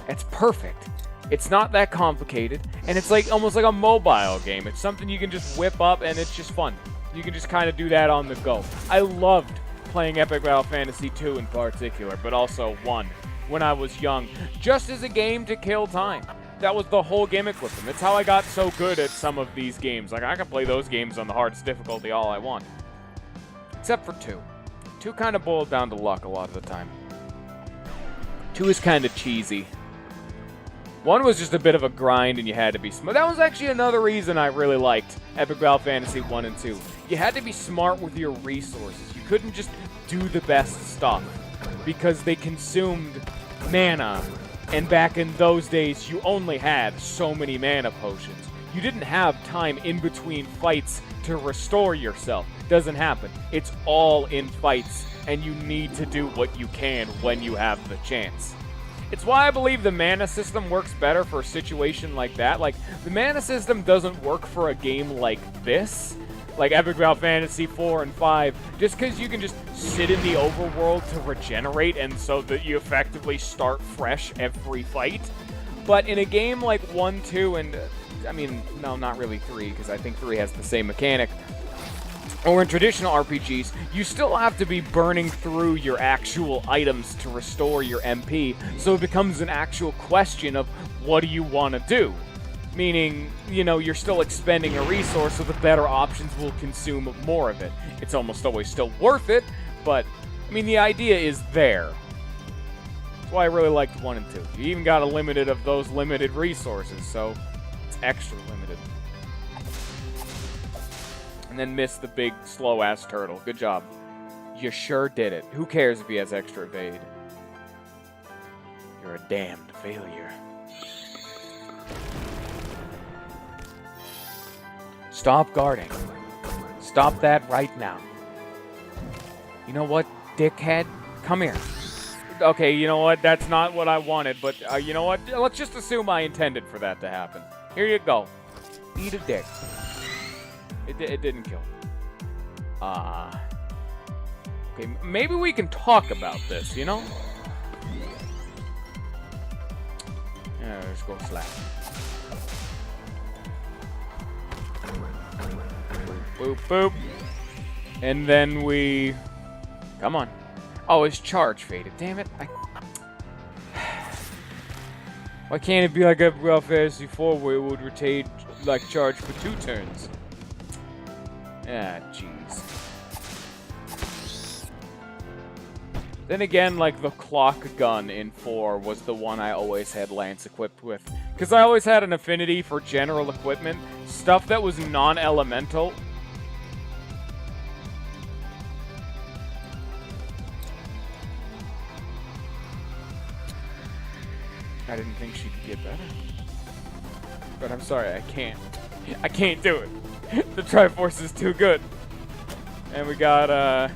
It's perfect. It's not that complicated, and it's like almost like a mobile game. It's something you can just whip up, and it's just fun. You can just kind of do that on the go. I loved playing Epic Battle Fantasy 2 in particular, but also 1 when I was young, just as a game to kill time. That was the whole gimmick with them. It's how I got so good at some of these games. Like, I can play those games on the hardest difficulty all I want. Except for 2. 2 kind of boiled down to luck a lot of the time. 2 is kind of cheesy. 1 was just a bit of a grind and you had to be smart. That was actually another reason I really liked Epic Battle Fantasy 1 and 2. You had to be smart with your resources. You couldn't just do the best stuff because they consumed mana. And back in those days, you only had so many mana potions. You didn't have time in between fights to restore yourself. Doesn't happen. It's all in fights, and you need to do what you can when you have the chance. It's why I believe the mana system works better for a situation like that. Like, the mana system doesn't work for a game like this, like Epic Battle Fantasy 4 and 5, just because you can just sit in the overworld to regenerate, and so that you effectively start fresh every fight. But in a game like 1, 2, and, I mean, no, not really 3, because I think 3 has the same mechanic, or in traditional RPGs, you still have to be burning through your actual items to restore your MP, so it becomes an actual question of what do you want to do? Meaning, you know, you're still expending a resource, so the better options will consume more of it. It's almost always still worth it, but, I mean, the idea is there. That's why I really liked 1 and 2. You even got a limited of those limited resources, so it's extra limited. And then missed the big, slow-ass turtle. Good job. You sure did it. Who cares if he has extra evade? You're a damned failure. Stop guarding. Stop that right now. You know what, dickhead? Come here. Okay, you know what? That's not what I wanted, but you know what? Let's just assume I intended for that to happen. Here you go. Eat a dick. It didn't kill. Okay, maybe we can talk about this, you know? Yeah, let's go slap. Boop, boop. And then we... Come on. Oh, his charge faded. Damn it. Why can't it be like Epic Battle Fantasy 4 where it would retain, like, charge for 2 turns? Ah, jeez. Then again, like, the clock gun in 4 was the one I always had Lance equipped with. Because I always had an affinity for general equipment. Stuff that was non-elemental. I didn't think she could get better. But I'm sorry, I can't. I can't do it. The Triforce is too good. And we got,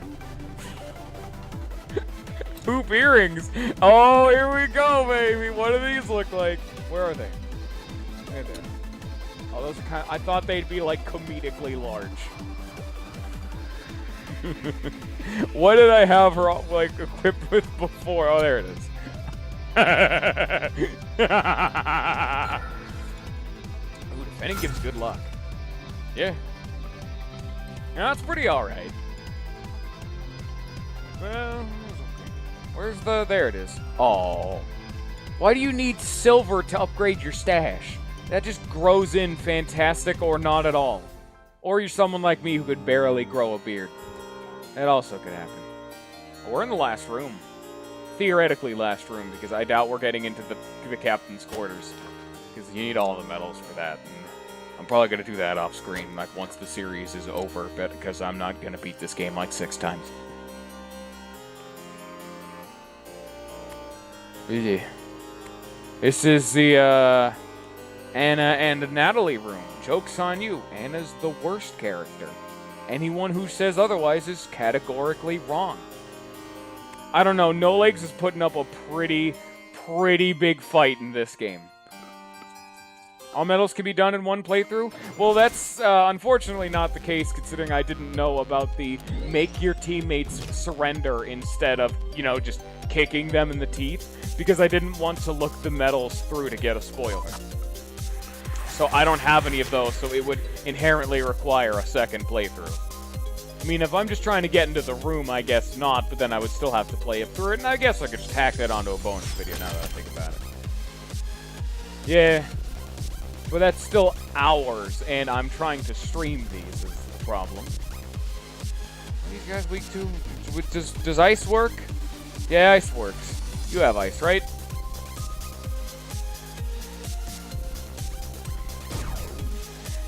poop earrings. Oh, here we go, baby. What do these look like? Where are they? There they are. Oh, those are kind of, I thought they'd be, like, comedically large. What did I have her, like, equipped with before? Oh, there it is. Ooh, defending gives good luck. Yeah. Yeah, that's pretty alright. Well, okay. Where's the... There it is. Oh. Why do you need silver to upgrade your stash? That just grows in fantastic or not at all. Or you're someone like me who could barely grow a beard. That also could happen. We're in the last room. Theoretically last room, because I doubt we're getting into the captain's quarters. Because you need all the medals for that. And I'm probably going to do that off screen, like, once the series is over, but because I'm not going to beat this game like 6 times. This is the, Anna and Natalie room. Joke's on you. Anna's the worst character. Anyone who says otherwise is categorically wrong. I don't know, No Legs is putting up a pretty big fight in this game. All medals can be done in one playthrough? Well, that's unfortunately not the case, considering I didn't know about the make your teammates surrender instead of, you know, just kicking them in the teeth, because I didn't want to look the medals through to get a spoiler. So I don't have any of those, so it would inherently require a second playthrough. I mean, if I'm just trying to get into the room, I guess not, but then I would still have to play it through it, and I guess I could just tack that onto a bonus video now that I think about it. Yeah. But that's still hours, and I'm trying to stream these is the problem. Are these guys weak to? Does ice work? Yeah, ice works. You have ice, right?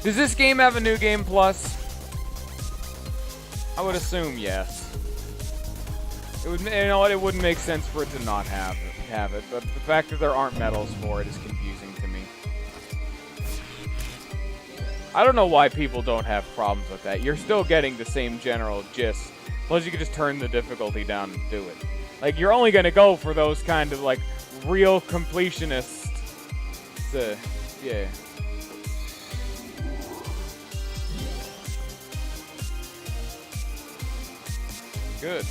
Does this game have a New Game Plus? I would assume yes. It would, you know what? It wouldn't make sense for it to not have it, but the fact that there aren't medals for it is confusing to me. I don't know why people don't have problems with that. You're still getting the same general gist. Plus, you can just turn the difficulty down and do it. Like, you're only going to go for those kind of, like, real completionists. Yeah. Good.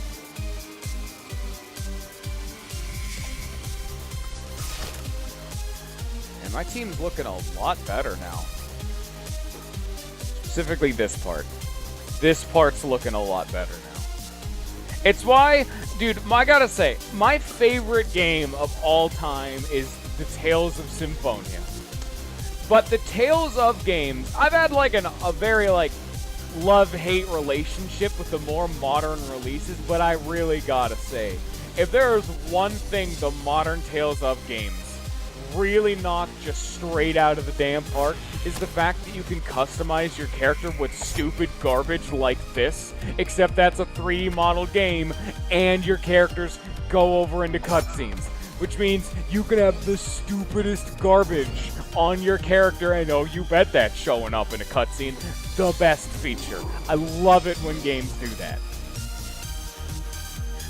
And my team's looking a lot better now. Specifically this part. This part's looking a lot better now. It's why, dude, I gotta say, my favorite game of all time is the Tales of Symphonia. But the Tales of games, I've had like a very like love-hate relationship with the more modern releases, but I really gotta say, if there is one thing the modern Tales of games really knock just straight out of the damn park, is the fact that you can customize your character with stupid garbage like this, except that's a 3D model game, and your characters go over into cutscenes, which means you can have the stupidest garbage on your character, and oh, you bet that's showing up in a cutscene. The best feature. I love it when games do that.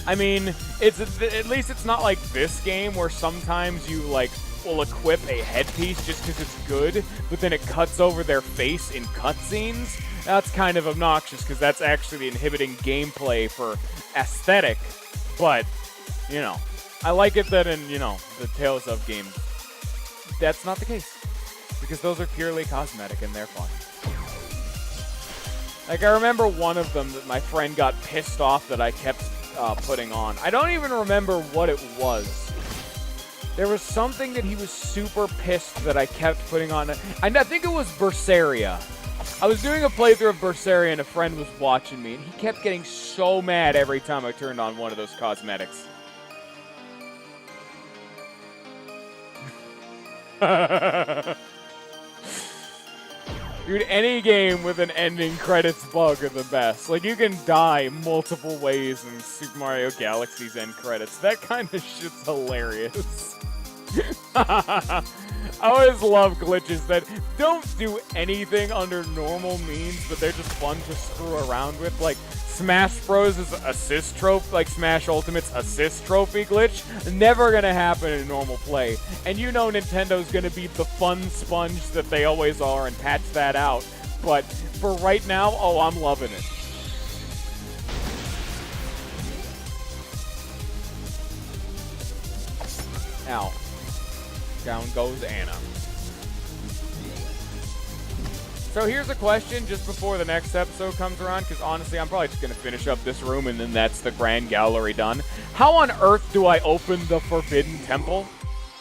I mean, at least it's not like this game where sometimes you like will equip a headpiece just because it's good, but then it cuts over their face in cutscenes. That's kind of obnoxious because that's actually inhibiting gameplay for aesthetic. But, you know, I like it that in, you know, the Tales of games, that's not the case. Because those are purely cosmetic and they're fun. Like, I remember one of them that my friend got pissed off that I kept putting on. I don't even remember what it was. There was something that he was super pissed that I kept putting on. And I think it was Berseria. I was doing a playthrough of Berseria and a friend was watching me, and he kept getting so mad every time I turned on one of those cosmetics. Dude, any game with an ending credits bug are the best. Like, you can die multiple ways in Super Mario Galaxy's end credits. That kind of shit's hilarious. I always love glitches that don't do anything under normal means, but they're just fun to screw around with. Like, Smash Bros. Assist trophy, like Smash Ultimate's assist trophy glitch, never gonna happen in normal play. And you know Nintendo's gonna be the fun sponge that they always are and patch that out. But for right now, oh, I'm loving it. Ow. Down goes Anna. So here's a question just before the next episode comes around, because honestly, I'm probably just going to finish up this room and then that's the grand gallery done. How on earth do I open the Forbidden Temple?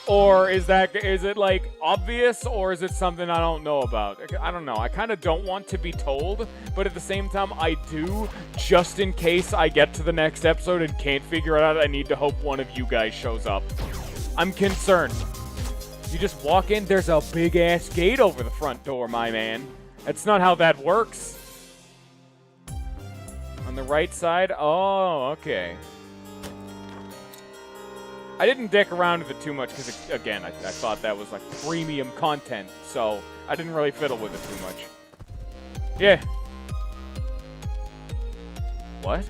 Or is it like obvious, or is it something I don't know about? I don't know. I kind of don't want to be told, but at the same time, I do, just in case I get to the next episode and can't figure it out. I need to hope one of you guys shows up. I'm concerned. You just walk in, there's a big-ass gate over the front door, my man. That's not how that works. On the right side? Oh, okay. I didn't dick around with it too much because, again, I thought that was like premium content, so I didn't really fiddle with it too much. Yeah. What?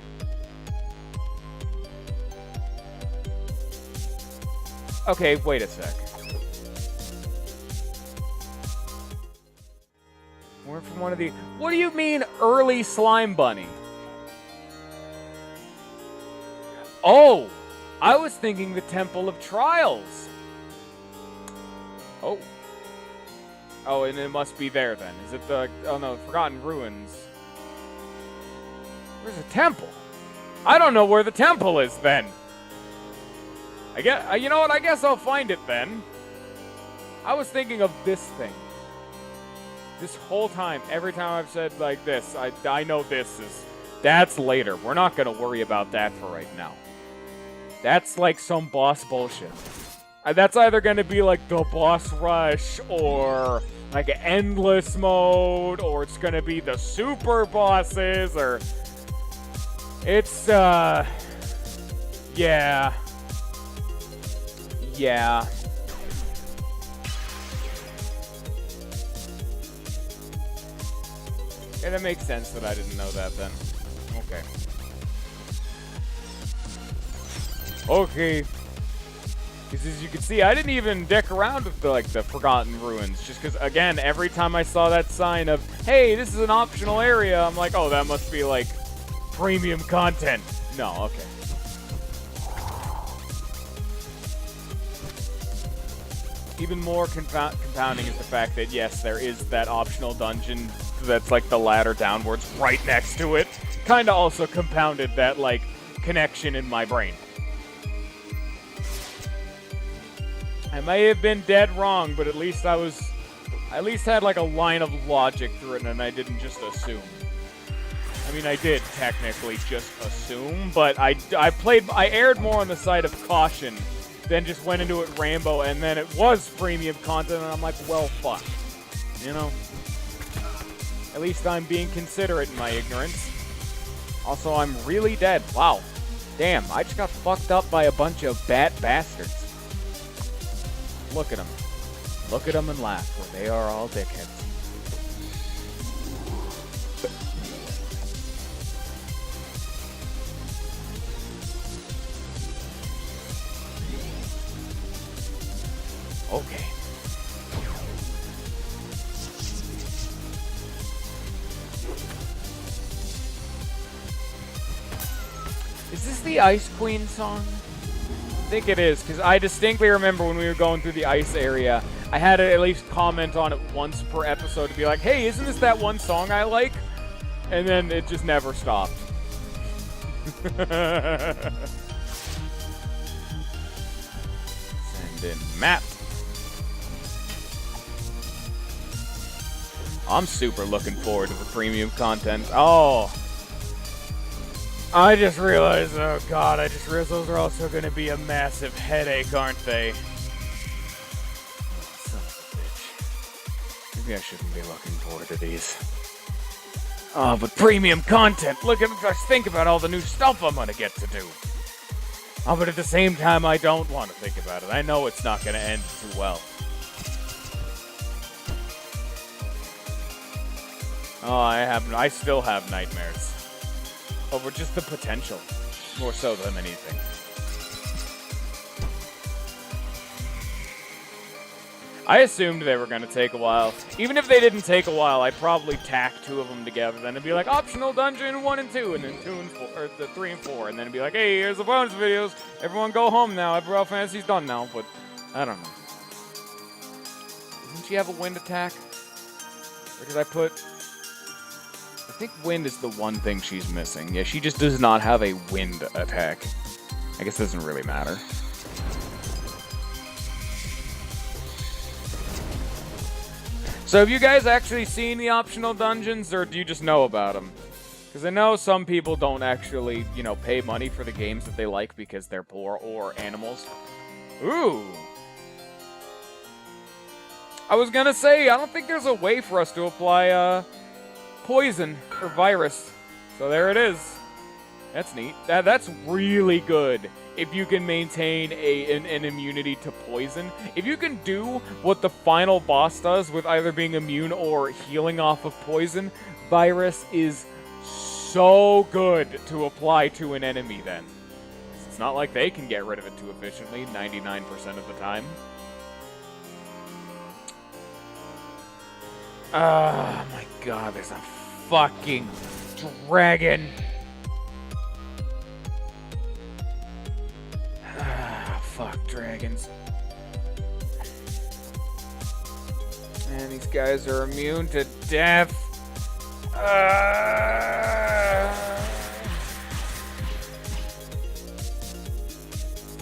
Okay, wait a sec. from one of the... What do you mean, early Slime Bunny? Oh! I was thinking the Temple of Trials. Oh. Oh, and it must be there then. Is it the... Oh no, Forgotten Ruins. Where's the temple? I don't know where the temple is then. I guess... You know what? I guess I'll find it then. I was thinking of this thing. This whole time, every time I've said like this, I know this is... That's later. We're not going to worry about that for right now. That's like some boss bullshit. That's either going to be like the boss rush, or like an endless mode, or it's going to be the super bosses, or... It's, yeah. Yeah. And it makes sense that I didn't know that then. Okay. Okay. Because as you can see, I didn't even dick around with the Forgotten Ruins. Just because, again, every time I saw that sign of, hey, this is an optional area, I'm like, oh, that must be, like, premium content. No, okay. Even more compounding is the fact that, yes, there is that optional dungeon that's like the ladder downwards right next to it. Kind of also compounded that, like, connection in my brain. I may have been dead wrong, but at least I had like a line of logic through it, and I didn't just assume. I mean, I did technically just assume, but I erred more on the side of caution than just went into it Rambo, and then it was premium content, and I'm like, well, fuck. You know? At least I'm being considerate in my ignorance. Also, I'm really dead. Wow. Damn, I just got fucked up by a bunch of bad bastards. Look at them. Look at them and laugh, for they are all dickheads. Okay. Is this the Ice Queen song? I think it is, because I distinctly remember when we were going through the ice area, I had to at least comment on it once per episode to be like, hey, isn't this that one song I like? And then it just never stopped. Send in map. I'm super looking forward to the premium content. Oh. I just realized, oh god, I just realized those are also going to be a massive headache, aren't they? Son of a bitch. Maybe I shouldn't be looking forward to these. Oh, but premium content! Look at me, just think about all the new stuff I'm going to get to do. Oh, but at the same time, I don't want to think about it. I know it's not going to end too well. Oh, I still have nightmares. Over just the potential, more so than anything. I assumed they were going to take a while. Even if they didn't take a while, I'd probably tack two of them together. Then it'd be like, optional dungeon 1 and 2, and then 2 and 4, or the 3 and 4. And then it'd be like, hey, here's the bonus videos. Everyone go home now. Every Fantasy's done now. But, I don't know. Doesn't she have a wind attack? Or did I put... I think wind is the one thing she's missing. Yeah, she just does not have a wind attack. I guess it doesn't really matter. So have you guys actually seen the optional dungeons, or do you just know about them? Because I know some people don't actually, you know, pay money for the games that they like because they're poor or animals. Ooh! I was gonna say, I don't think there's a way for us to apply, poison or virus. So there it is. That's neat. That's really good if you can maintain an immunity to poison. If you can do what the final boss does with either being immune or healing off of poison, virus is so good to apply to an enemy then. It's not like they can get rid of it too efficiently 99% of the time. Oh my god, there's a fucking dragon. Fuck dragons. And these guys are immune to death.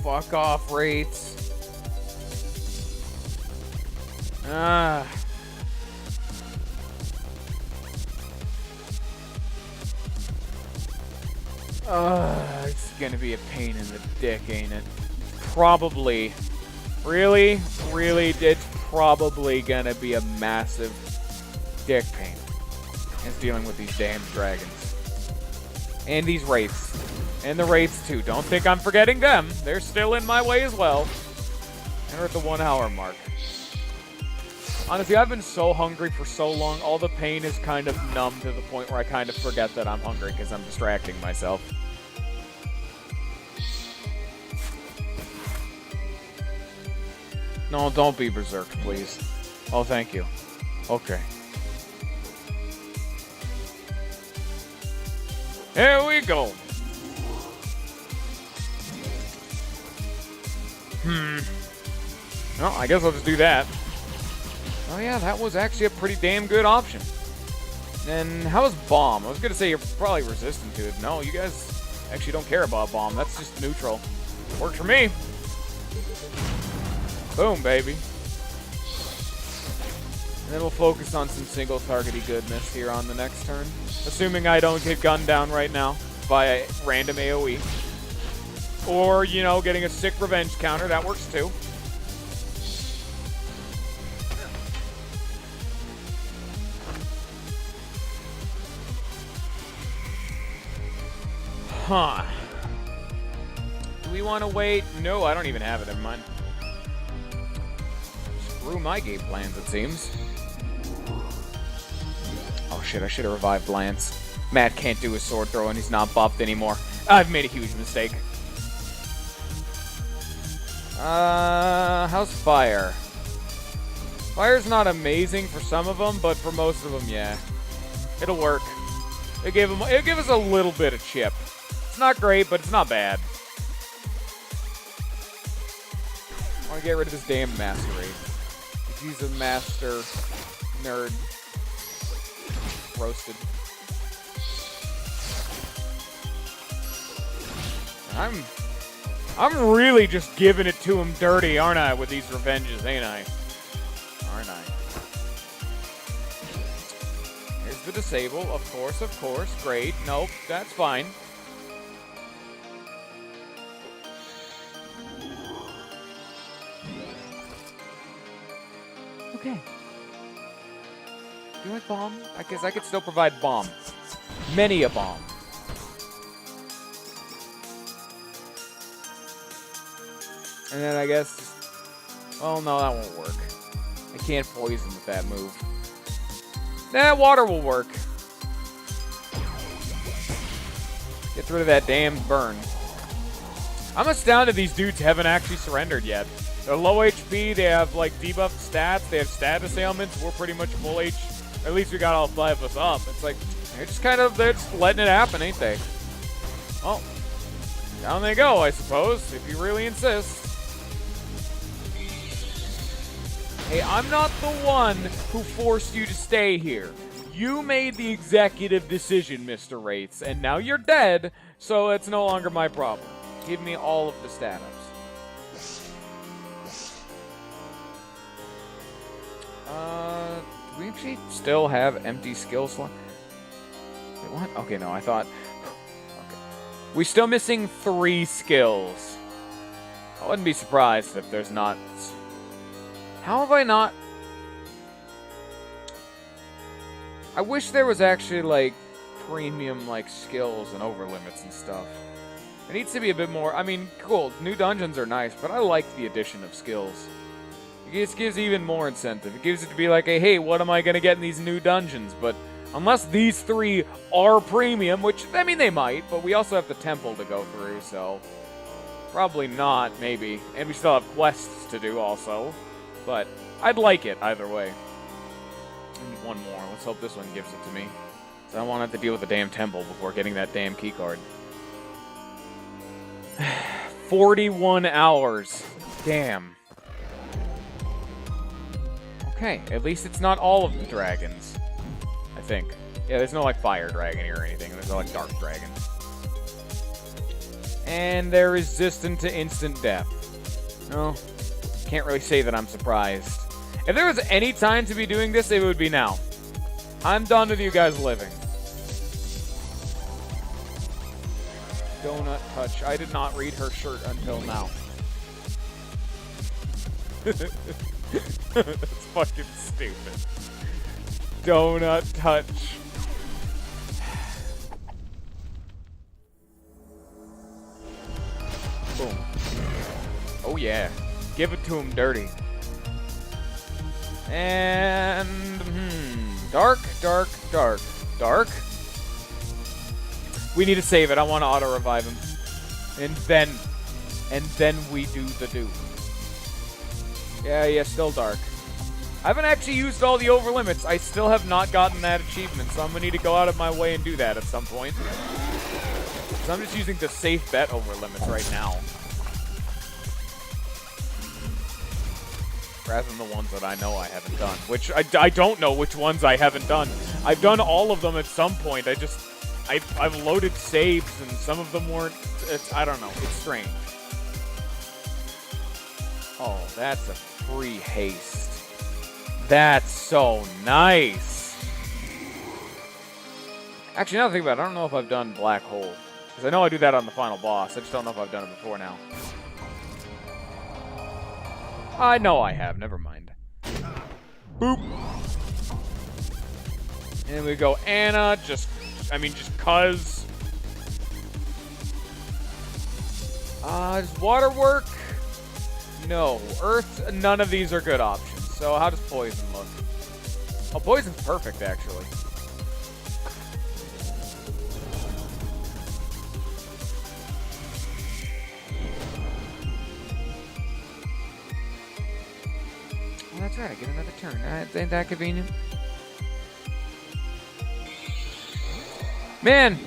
Fuck off, Wraiths. It's gonna be a pain in the dick, ain't it? Probably. Really? Really? It's probably gonna be a massive dick pain. It's dealing with these damn dragons. And these Wraiths. And the Wraiths too. Don't think I'm forgetting them. They're still in my way as well. And we're at the 1 hour mark. Honestly, I've been so hungry for so long, all the pain is kind of numb to the point where I kind of forget that I'm hungry because I'm distracting myself. No, don't be berserked, please. Oh, thank you. Okay. Here we go. Well, I guess I'll just do that. Oh yeah, that was actually a pretty damn good option. And how's Bomb? I was gonna say you're probably resistant to it. No, you guys actually don't care about Bomb. That's just neutral. Worked for me. Boom, baby. And then we'll focus on some single-targety goodness here on the next turn. Assuming I don't get gunned down right now by a random AoE. Or, you know, getting a sick revenge counter. That works too. Huh. Do we want to wait? No, I don't even have it. Never mind. Screw my game plans, it seems. Oh shit, I should have revived Lance. Matt can't do his sword throw and he's not buffed anymore. I've made a huge mistake. How's Fire? Fire's not amazing for some of them, but for most of them, yeah. It'll work. It'll give us a little bit of chip. It's not great, but it's not bad. I want to get rid of this damn Masquerade. He's a master nerd. Roasted. I'm really just giving it to him dirty, aren't I, with these revenges, ain't I? Aren't I? Here's the disable, of course. Great. Nope, that's fine. Okay. Do you like bomb? I guess I could still provide bomb. Many a bomb. And then I guess... Well, no, that won't work. I can't poison with that move. Nah, water will work. Get rid of that damn burn. I'm astounded these dudes haven't actually surrendered yet. They're low HP, they have like debuffed stats, they have status ailments, we're pretty much full H. At least we got all 5 of us up. It's like, they're just letting it happen, ain't they? Well, down they go, I suppose, if you really insist. Hey, I'm not the one who forced you to stay here. You made the executive decision, Mr. Wraiths, and now you're dead, so it's no longer my problem. Give me all of the status. Do we actually still have empty skill slot? Wait, what? Okay, no, I thought... Okay. We're still missing 3 skills. I wouldn't be surprised if there's not... How have I not... I wish there was actually, like, premium, like, skills and overlimits and stuff. It needs to be a bit more... I mean, cool, new dungeons are nice, but I like the addition of skills. It just gives even more incentive. It gives it to be like, hey, what am I going to get in these new dungeons? But unless these 3 are premium, which, I mean, they might, but we also have the temple to go through, so... Probably not, maybe. And we still have quests to do also. But I'd like it either way. I need one more. Let's hope this one gives it to me. So I don't want to have to deal with the damn temple before getting that damn keycard. 41 hours. Damn. Okay, at least it's not all of the dragons. I think. Yeah, there's no, like, fire dragon here or anything. There's no, like, dark dragon. And they're resistant to instant death. No, can't really say that I'm surprised. If there was any time to be doing this, it would be now. I'm done with you guys living. Donut touch. I did not read her shirt until now. That's fucking stupid. Donut touch. Boom. Oh yeah. Give it to him dirty. And dark. We need to save it. I want to auto revive him. And then we do the do. Yeah, still dark. I haven't actually used all the over limits. I still have not gotten that achievement, so I'm gonna need to go out of my way and do that at some point. So I'm just using the safe bet over limits right now. Rather than the ones that I know I haven't done. Which, I don't know which ones I haven't done. I've done all of them at some point. I've loaded saves, and some of them weren't. I don't know. It's strange. Oh, that's a free haste. That's so nice. Actually, now that I think about it, I don't know if I've done Black Hole. Because I know I do that on the final boss. I just don't know if I've done it before now. I know I have. Never mind. Boop. And we go Anna. Just cuz. Does water work? No. Earth, none of these are good options. So how does poison look? Oh, poison's perfect, actually. Oh, that's right. I get another turn. Ain't that convenient? Man,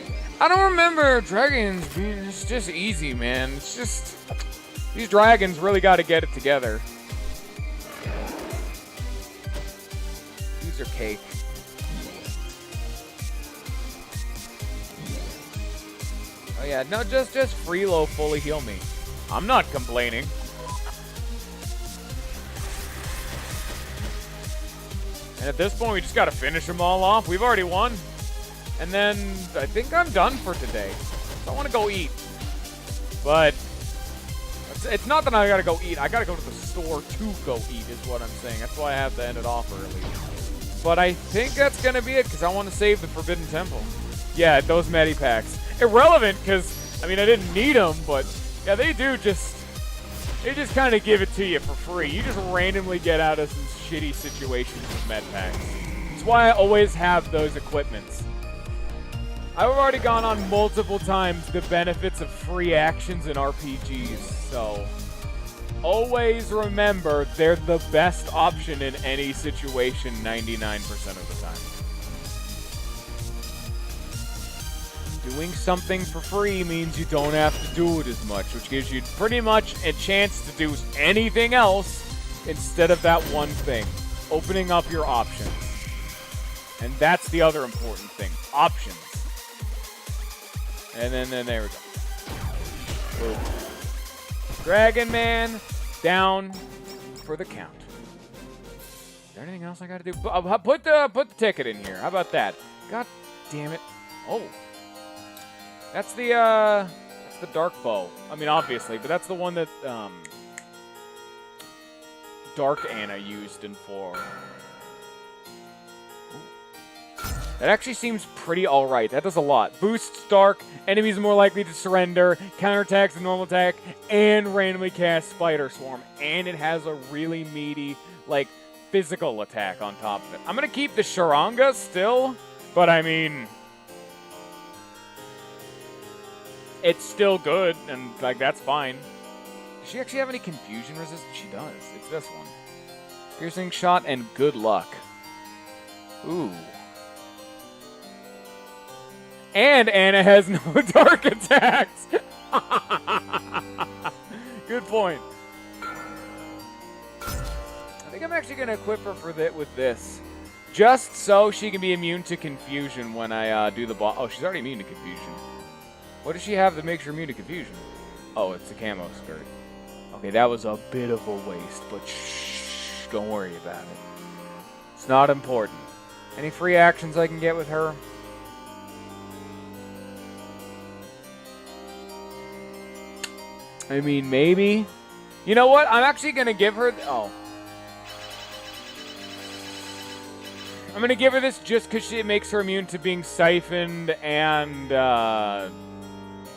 I don't remember dragons being... It's just easy, man. It's just... These dragons really got to get it together. These are cake. Oh yeah, no, just Freelo fully heal me. I'm not complaining. And at this point, we just got to finish them all off. We've already won. And then I think I'm done for today. So I want to go eat. But it's not that I got to go eat. I got to go to the store to go eat is what I'm saying. That's why I have to end it off early. But I think that's going to be it because I want to save the Forbidden Temple. Yeah, those Medipacks. Irrelevant because, I mean, I didn't need them, but yeah, they just kind of give it to you for free. You just randomly get out of some shitty situations with Medpacks. That's why I always have those equipments. I've already gone on multiple times the benefits of free actions in RPGs, so always remember they're the best option in any situation 99% of the time. Doing something for free means you don't have to do it as much, which gives you pretty much a chance to do anything else instead of that one thing. Opening up your options. And that's the other important thing. Options. And then there we go. Boom. Dragon Man down for the count. Is there anything else I gotta do? Put the ticket in here. How about that? God damn it. Oh. That's the dark bow. I mean, obviously, but that's the one that Dark Anna used in 4. That actually seems pretty alright. That does a lot. Boosts Dark, enemies more likely to surrender, counterattacks the normal attack, and randomly cast Spider Swarm. And it has a really meaty, like, physical attack on top of it. I'm gonna keep the Sharanga still, but I mean, it's still good, and, like, that's fine. Does she actually have any confusion resistance? She does. It's this one. Piercing Shot and Good Luck. Ooh. And Anna has no dark attacks. Good point. I think I'm actually going to equip her with this. Just so she can be immune to confusion when I do the boss. Oh, she's already immune to confusion. What does she have that makes her immune to confusion? Oh, it's a camo skirt. Okay, that was a bit of a waste, but shh, don't worry about it. It's not important. Any free actions I can get with her? I mean, maybe. You know what? I'm actually going to give her... Oh. I'm going to give her this just because it makes her immune to being siphoned and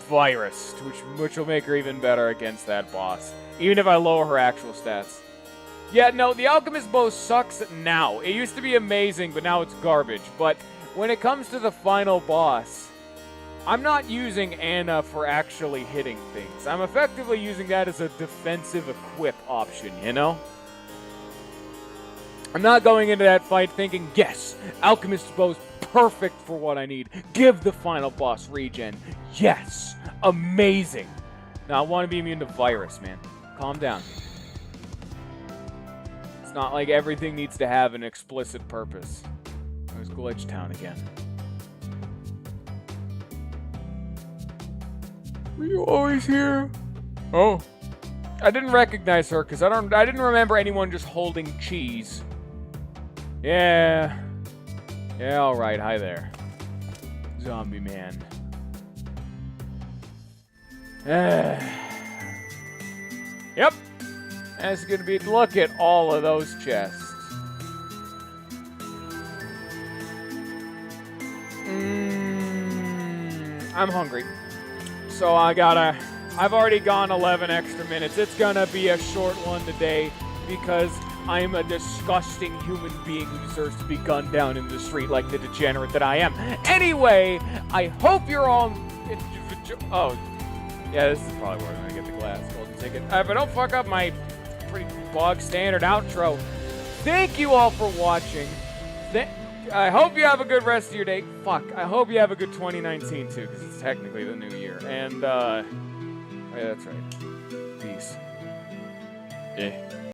virus, which will make her even better against that boss, even if I lower her actual stats. Yeah, no, the Alchemist Bow sucks now. It used to be amazing, but now it's garbage. But when it comes to the final boss, I'm not using Anna for actually hitting things. I'm effectively using that as a defensive equip option, you know? I'm not going into that fight thinking, yes, Alchemist's Bow's perfect for what I need. Give the final boss regen. Yes, amazing. Now, I want to be immune to virus, man. Calm down. It's not like everything needs to have an explicit purpose. There's Glitch Town again. Were you always here? Oh. I didn't recognize her because I didn't remember anyone just holding cheese. Yeah. Yeah, alright. Hi there. Zombie man. Yep. That's gonna be... Look at all of those chests. I'm hungry. So I've already gone 11 extra minutes. It's gonna be a short one today because I'm a disgusting human being who deserves to be gunned down in the street like the degenerate that I am. Anyway, I hope you're all... Oh, yeah, this is probably where I'm gonna get the glass golden ticket. But don't fuck up my pretty bog standard outro. Thank you all for watching. I hope you have a good rest of your day. Fuck, I hope you have a good 2019 too, because it's technically the new year. And, yeah, that's right. Peace.